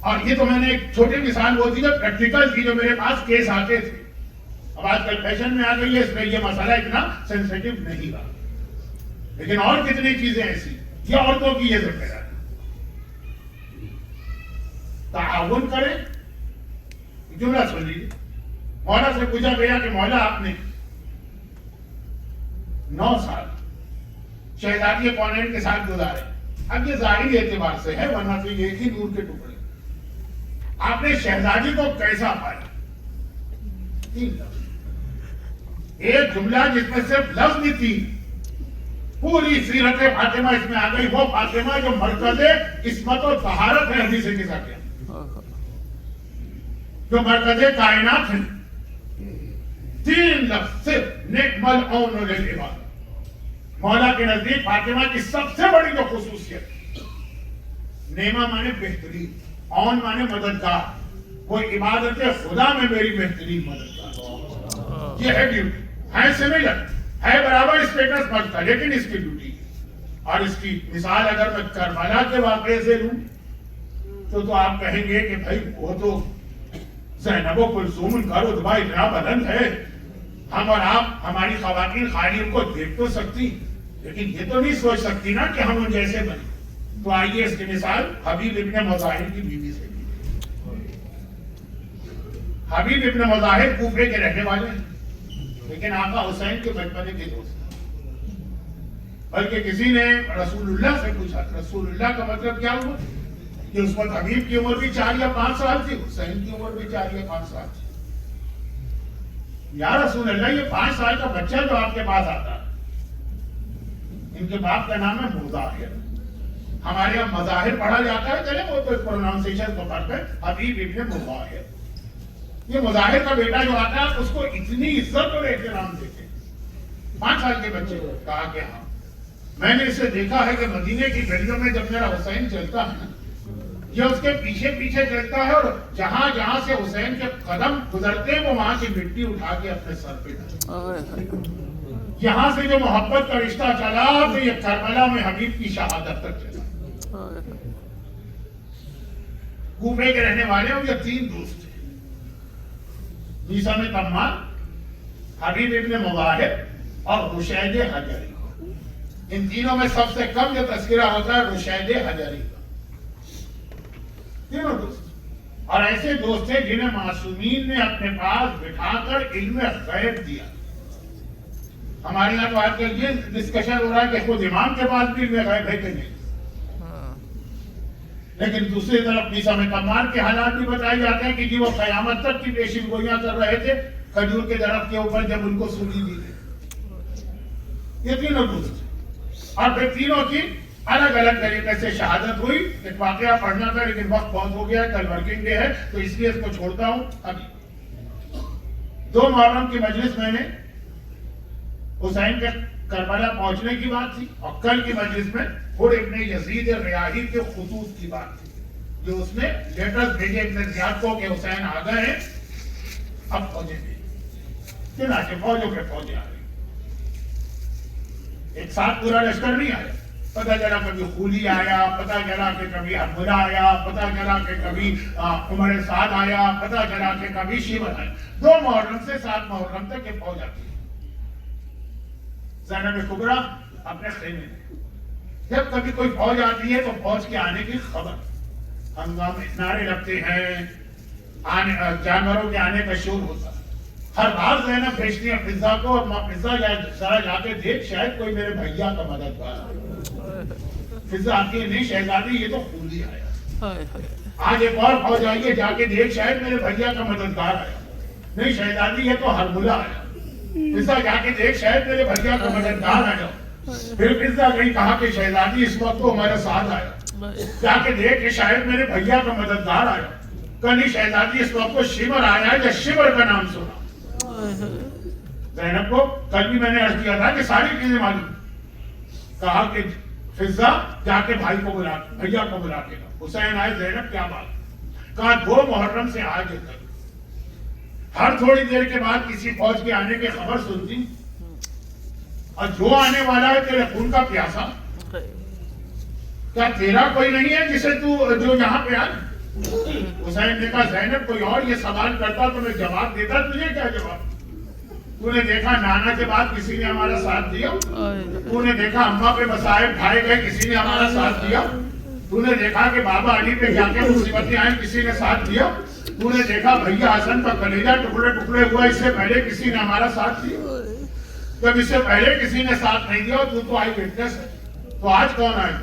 اور یہ تو میں نے ایک چھوٹی مثال وہ تھی جو پریکٹیکل تھی، جو میرے پاس کیس آتے تھے. اب آج کل فیشن میں آ گئی ہے اس میں یہ مسئلہ اتنا سینسیٹیو نہیں رہا. لیکن اور کتنی چیزیں ایسی، یہ عورتوں کی یہ ذمہ داری. تعاون کریں. جملہ سن لیجیے. مولا سے پوچھا گیا کہ مولا آپ نے 9 سال شہزادی کونین کے ساتھ گزارے، اب یہ ظاہری اعتبار سے ہے، ورنہ تو یہ ایک ہی نور کے ٹکڑے. آپ نے شہزادی کو کیسا پایا؟ 3 لفظ، ایک جملہ جس میں صرف لفظ بھی 3. پوری سیرت فاطمہ اس میں آ گئی. وہ فاطمہ جو مرکز عصمت و طہارت ہے حدیث کے ساتھ، جو مرکز کائنات ہے. 3 لفظ صرف نعم العون للعباد. مولا کے نزدیک فاطمہ کی سب سے بڑی جو خصوصیت، نعمہ مانے بہترین، عون مانے مددگار. وہ عبادت خدا میں میری بہترین مددگار. یہ ہے ڈیوٹی. ہے سملر، ہے برابر اسٹیٹس مرد کا، لیکن اس کی ڈیوٹی. اور اس کی مثال اگر میں کربلا کے واقعے سے لوں تو آپ کہیں گے کہ بھائی وہ تو زینب و کلثوم کا رتبہ اتنا بلند ہے، ہم اور آپ ہماری خواتین خالی ان کو دیکھ تو سکتی، لیکن یہ تو نہیں سوچ سکتی نا کہ ہم ان جیسے بنے. تو آئیے اس کی مثال حبیب ابن مظاہر کی بیوی سے. حبیب ابن مظاہر کوفے کے رہنے والے ہیں، لیکن آقا حسین کے بچپنے کے دوست. بلکہ کسی نے رسول اللہ سے پوچھا، رسول اللہ کا مطلب کیا ہوا؟ کہ اس وقت حبیب کی عمر بھی 4 یا 5 سال تھی، حسین کی عمر بھی 4 یا 5 سال تھی. یا رسول اللہ، یہ 5 سال کا بچہ جو آپ کے پاس آتا ہے، ان کے باپ کا نام ہے مظاہر. ہمارے یہاں مظاہر پڑھا جاتا ہے، چلے وہ تو پروناؤنسیشن کو فرق ہے. حبیب ابن مظاہر، یہ مظاہر کا بیٹا جو آتا ہے اس کو اتنی عزت اور احترام دیتے. 5 سال کے بچے کو کہا کہ ہاں میں نے اسے دیکھا ہے کہ مدینے کی گلیوں میں جب میرا حسین چلتا ہے نا، یہ اس کے پیچھے پیچھے چلتا ہے، اور جہاں جہاں سے حسین کے قدم گزرتے ہیں وہ وہاں کی مٹی اٹھا کے اپنے سر پہ ڈالتا. یہاں سے جو محبت کا رشتہ چلا تو یہ کربلا میں حبیب کی شہادت تک چلا. کوفے کے رہنے والے ہیں. یہ 3 دوست تھے، عیسیٰ میں تمار، حبیب ابن مظاہر اور رشید حجری. ان تینوں میں سب سے کم جو تذکرہ ہوتا ہے رشید حجری کا. تینوں دوست، اور ایسے دوست تھے جنہیں معصومین نے اپنے پاس بٹھا کر علم غیب دیا. ہمارے یہاں تو آج کل یہ ڈسکشن ہو رہا ہے کہ خود امام کے پاس بھی علم غیب ہے کہ نہیں، لیکن دوسری طرف عیسیٰ میں تمار کے حالات بھی بتائے جاتے ہیں کہ جی وہ قیامت تک کی پیشین گوئیاں کر رہے تھے کھجور کے درخت کے اوپر جب ان کو سولی دی تھی. یہ تینوں دوست، اور پھر تینوں کی الگ الگ طریقے سے شہادت ہوئی. ایک واقعہ پڑھنا تھا لیکن وقت بہت ہو گیا، کل ورکنگ ڈے ہے تو اس لیے اس کو چھوڑتا ہوں. ابھی 2 محرم کی مجلس میں نے حسین کے کربلا پہنچنے کی بات تھی، اور کل کی مجلس میں خود ابن یزید ریاحی کے خطوط کی بات تھی، جو اس نے لیٹرز بھیجے ابن زیاد کو کہ حسین آ گئے ہیں، اب فوجیں بھی چنانچہ فوجوں کے فوجیں آ گئی. ایک ساتھ پورا لشکر نہیں آیا. پتہ چلا کبھی خولی آیا، پتہ چلا کہ کبھی حرملہ آیا، پتہ چلا کہ کبھی عمر سعد آیا، پتہ چلا کہ کبھی شیور آیا. 2 محرم سے 7 محرم تک یہ فوج آتی ہے. زینب کبریٰ اپنے خیمے میں، جب کبھی کوئی فوج آتی ہے تو فوج کے آنے کی خبر، ہنگامے نعرے لگتے ہیں، جانوروں کے آنے کا شور ہوتا ہے. ہر بار زینب بھیجتی ہے فضا کو، اور ماں فضا ذرا جا کے دیکھ شاید کوئی میرے بھیا کا مددگار آیا. فضا آتی ہے، نہیں شہزادی یہ تو خولی آیا. آج ایک اور فوج آئی ہے، جا کے دیکھ شاید میرے بھیا کا مددگار آیا. نہیں شہزادی یہ تو حرملہ آیا. فضا جا کے دیکھ شاید میرے بھیا کا مددگار آیا. پھر فضا گئی، کہا کہ شہزادی اس وقت تو ہمارے ساتھ آیا. جا کے دیکھ کہ شاید میرے بھیا کا مددگار آیا. کہیں شہزادی اس وقت تو شیور آیا، یا شیور کا نام سنا. زینب کو کل بھی میں نے عرض کیا تھا کہ ساری چیزیں معلوم. کہا کہ فضا جا کے بھائی کو بلا، بھیا کو بلا کے لا. حسین آئے، زینب کیا بات؟ کہا 2 محرم سے آج تک ہر تھوڑی دیر کے بعد کسی فوج کے آنے کی خبر سنتی، اور جو آنے والا ہے تیرے خون کا پیاسا، کیا تیرا کوئی نہیں ہے جسے تو جو یہاں پہ آئے؟ حسین نے کہا زینب کوئی اور یہ سوال کرتا تو میں جواب دیتا، تجھے کیا جواب؟ تو نے دیکھا نانا کے بعد کسی نے ہمارا ساتھ دیا؟ تو نے دیکھا اماں پہ مصائب ڈھائے گئے، کسی نے ہمارا ساتھ دیا؟ تو نے دیکھا کہ بابا علی پہ کیا کیا مصیبتیں آئیں، کسی نے ساتھ دیا؟ تو نے دیکھا بھیا حسن کا کلیجہ ٹکڑے ٹکڑے ہوا، اس سے پہلے کسی نے ہمارا ساتھ دیا؟ جب اس سے پہلے کسی نے ساتھ نہیں دیا تو آئی وٹنس ہے. تو آج کون آئے؟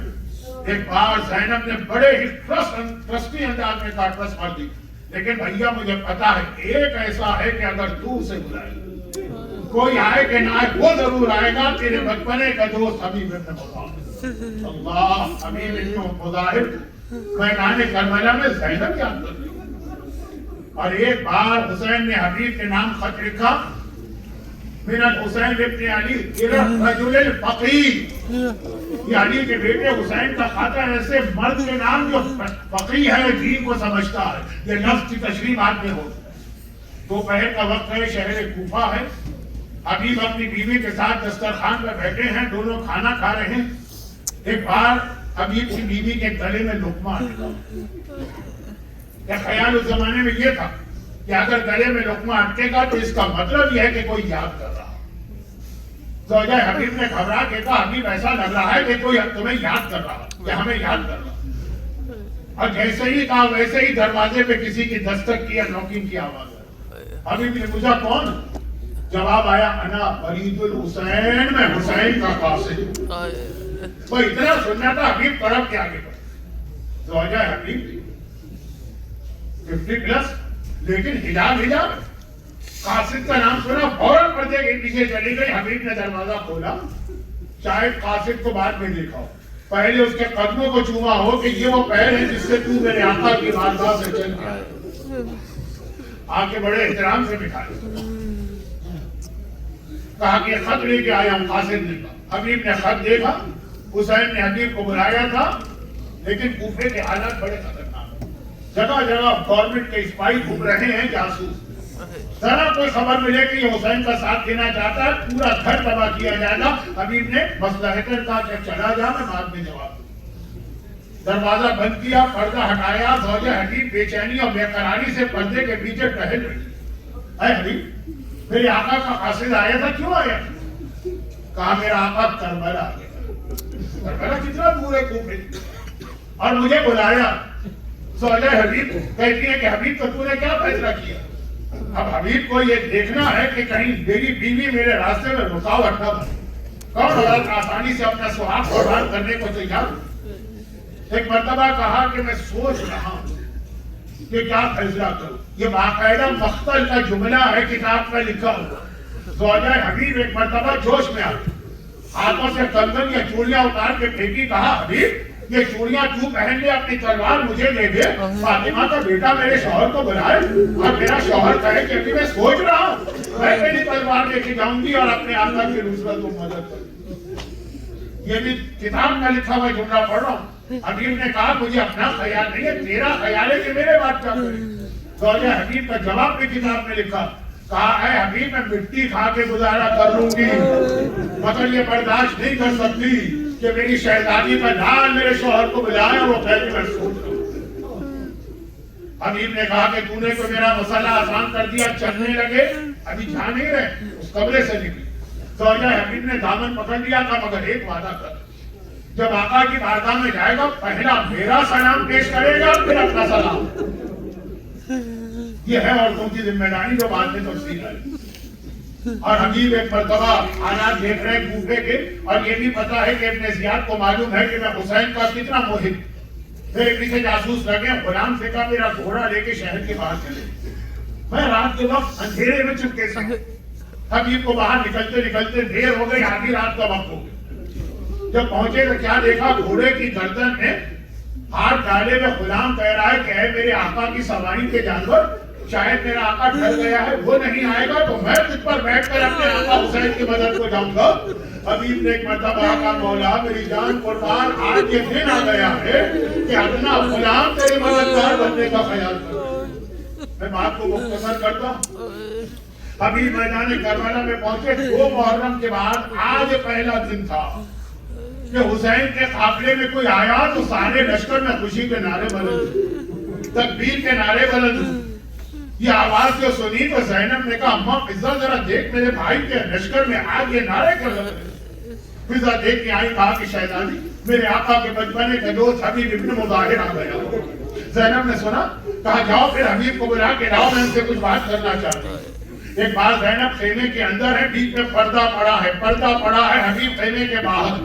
ایک بار زینب نے بڑے ہی ٹرسٹی انداز میں کہا ٹرسٹ مار دی، لیکن بھیا مجھے پتا ہے ایک ایسا ہے کہ اگر تو اسے بلائے کوئی آئے کہ نہ آئے وہ ضرور آئے گا، تیرے بچپنے کا دوست حبیب ابن مظاہر۔ اللہ، حبیب ابن مظاہر میدان کربلا میں زینب یاد کر لی۔ اور ایک بار حسین نے حبیب کے نام خط لکھا، من الحسین ابن علی الى الرجل الفقیہ، یہ علی کے بیٹے حسین کا خط ہے ایسے مرد کے نام جو فقیہ ہے، دین کو سمجھتا ہے۔ یہ لفظ کی تشریح بعد میں ہو۔ دوپہر کا وقت ہے، شہر کوفہ ہے، حبیب اپنی بیوی کے ساتھ دسترخوان پر بیٹھے ہیں، دونوں کھانا کھا رہے ہیں۔ ایک بار حبیب کی بیوی کے گلے میں لقمہ اٹکا۔ یہ خیال اس زمانے میں یہ تھا کہ اگر گلے میں لقمہ اٹکے گا تو اس کا مطلب یہ ہے کہ کوئی یاد کر رہا۔ زوجہ حبیب نے گھبرا کے کہا، حبیب ایسا لگ رہا ہے کہ کوئی تمہیں یاد کر رہا، کہ ہمیں یاد کر رہا۔ اور جیسے ہی کہا ویسے ہی دروازے پہ کسی کی دستک کی یا نوکنگ کی آواز آئی۔ حبیب نے پوچھا کون؟ جواب آیا، انا برید الحسین، میں حسین کا قاصد۔ وہ اتنا سننا تھا، حبیب طرف کے آگے بڑھا۔ زوجہ حبیب 50 پلس، لیکن حجاب قاصد کا نام سنا، فوراً پردے کے پیچھے چلی گئی۔ حبیب نے دروازہ کھولا، شاید قاصد کو بعد میں دیکھا ہو، پہلے اس کے قدموں کو چوما ہو کہ یہ وہ پیر ہے جس سے تو میرے آقا کی بارگاہ سے چل گیا۔ آگے بڑے احترام سے بٹھائے، کہا کہ خط لے کے آیا ہوں۔ قاصد نے کہا، حبیب نے خط دیکھا، حسین نے حبیب کو بلایا تھا، لیکن کوفے کے حالات بڑے خطرناک ہیں۔ جگہ جگہ گورنمنٹ کے سپاہی گھوم رہے ہیں، جاسوس۔ ذرا کوئی خبر ملے کہ یہ حسین کا ساتھ دینا چاہتا ہے، پورا گھر تباہ کیا جائے گا۔ حبیب نے مصلحتاً کہا کہ چلا جا، میں بعد میں جواب دوں۔ دروازہ بند کیا، پردہ ہٹایا۔ زوجہ حبیب بے چینی اور بے قراری سے پردے کے پیچھے ٹہل رہی۔ اے حبیب، میرے آقا کا قاصد آیا تھا، کیوں آیا؟ کہا میرا آقا کربلا آ گیا۔ کربلا کتنا دور ہے کوفے، اور مجھے بلایا۔ زوجہ حبیب کہتی ہے کہ حبیب تو نے کیا فیصلہ کیا؟ اب حبیب کو یہ دیکھنا ہے کہ کہیں میری بیوی میرے راستے میں رکاوٹ نہ بنے۔ کون عورت آسانی سے اپنا سہاگ قربان کرنے کو تیار؟ ایک مرتبہ کہا کہ میں سوچ رہا ہوں کہ کیا فیصلہ کروں۔ یہ باقاعدہ مقتل کا جملہ ہے، کتاب میں لکھا ہوا۔ زوجہ حبیب ایک مرتبہ جوش میں آ گئی، ہاتھوں سے کنگن یا چوڑیاں اتار کے پھینکی۔ کہا حبیب، یہ چوڑیاں تو پہن لے، اپنی تلوار مجھے دے دے، فاطمہ کا بیٹا میرے شوہر کو بلائے اور میرا شوہر کہے کہ ابھی میں سوچ رہا ہوں، میں میری تلوار لے کے جاؤں گی اور اپنے آقا کی نصرت و مدد کروں گی۔ یہ بھی کتاب میں لکھا ہوا جملہ پڑھ رہا ہوں۔ حبیب نے کہا مجھے اپنا خیال نہیں ہے، تیرا خیال ہے کہ میرے بات کیا کرے۔ زوجہ حبیب کا جواب بھی کتاب میں لکھا، کہا اے حبیب میں مٹی کھا کے گزارا کر لوں گی، مگر یہ برداشت نہیں کر سکتی کہ میری شہزادی کا لال میرے شوہر کو بلائے اور وہ کہے کہ میں سوچ رہا ہوں۔ حبیب نے کہا کہ تو نے تو میرا مسئلہ آسان کر دیا، چلنے لگے، ابھی جا نہیں رہے، اس کمرے سے نکلی۔ زوجہ حبیب نے دامن پکڑ لیا تھا، مگر ایک وعدہ کر، جب آقا کی بارگاہ میں جائے گا پہلا میرا سلام پیش کرے گا، پھر اپنا سلام۔ یہ ہے عورتوں کی ذمہ داری جو بعد میں تفصیل آئی۔ اور حبیب ایک مرتبہ حالات دیکھ رہے کوفے کے، اور یہ بھی پتا ہے کہ ابن زیاد کو معلوم ہے کہ میں حسین کا کتنا محب۔ میرے پیچھے جاسوس لگے، غلام سے کہا میرا گھوڑا لے کے شہر کے باہر چلے۔ میں رات کے وقت اندھیرے میں چپکے سے حبیب کو باہر نکلتے نکلتے دیر ہو گئی، آدھی رات کا وقت ہو گیا۔ جب پہنچے تو کیا دیکھا، گھوڑے کی گردن میں ہاتھ ڈالے میں غلام کہہ رہا ہے کہ اے میرے آقا کی سواری کے جانور، شاید میرا آقا ڈر گیا ہے، وہ نہیں آئے گا تو میں تجھ پر بیٹھ کر اپنے آقا حسین کی مدد کو جاؤں گا۔ حبیب نے ایک مرتبہ آقا مولا میری جان قربان، آج یہ دن آ گیا ہے کہ اپنا غلام تیری مددگار بننے کا خیال کر۔ میں بات کو مختصر کرتا ہوں۔ حبیب میدان کربلا میں پہنچے، 2 محرم کے بعد آج پہلا دن تھا کہ حسین کے قافلے میں کوئی آیا تو سارے لشکر میں خوشی کے نعرے بلند، تکبیر کے نعرے بلند۔ یہ آواز جو سنی تو زینب نے کہا اماں فضا ذرا دیکھ میرے بھائی کے لشکر میں آج یہ نعرے کر رہے۔ فضا دیکھ کے آئی، کہا کہ شہزادی میرے آقا کے بچپنے کا دوست حبیب ابن مظاہر آ گیا۔ زینب نے سنا، کہا جاؤ پھر حبیب کو بلا کے لاؤ، میں ان سے کچھ بات کرنا چاہتی ہوں۔ ایک بار زینب خیمے کے اندر ہے، بیچ میں پردہ پڑا ہے، پردہ پڑا ہے حبیب خیمے کے باہر۔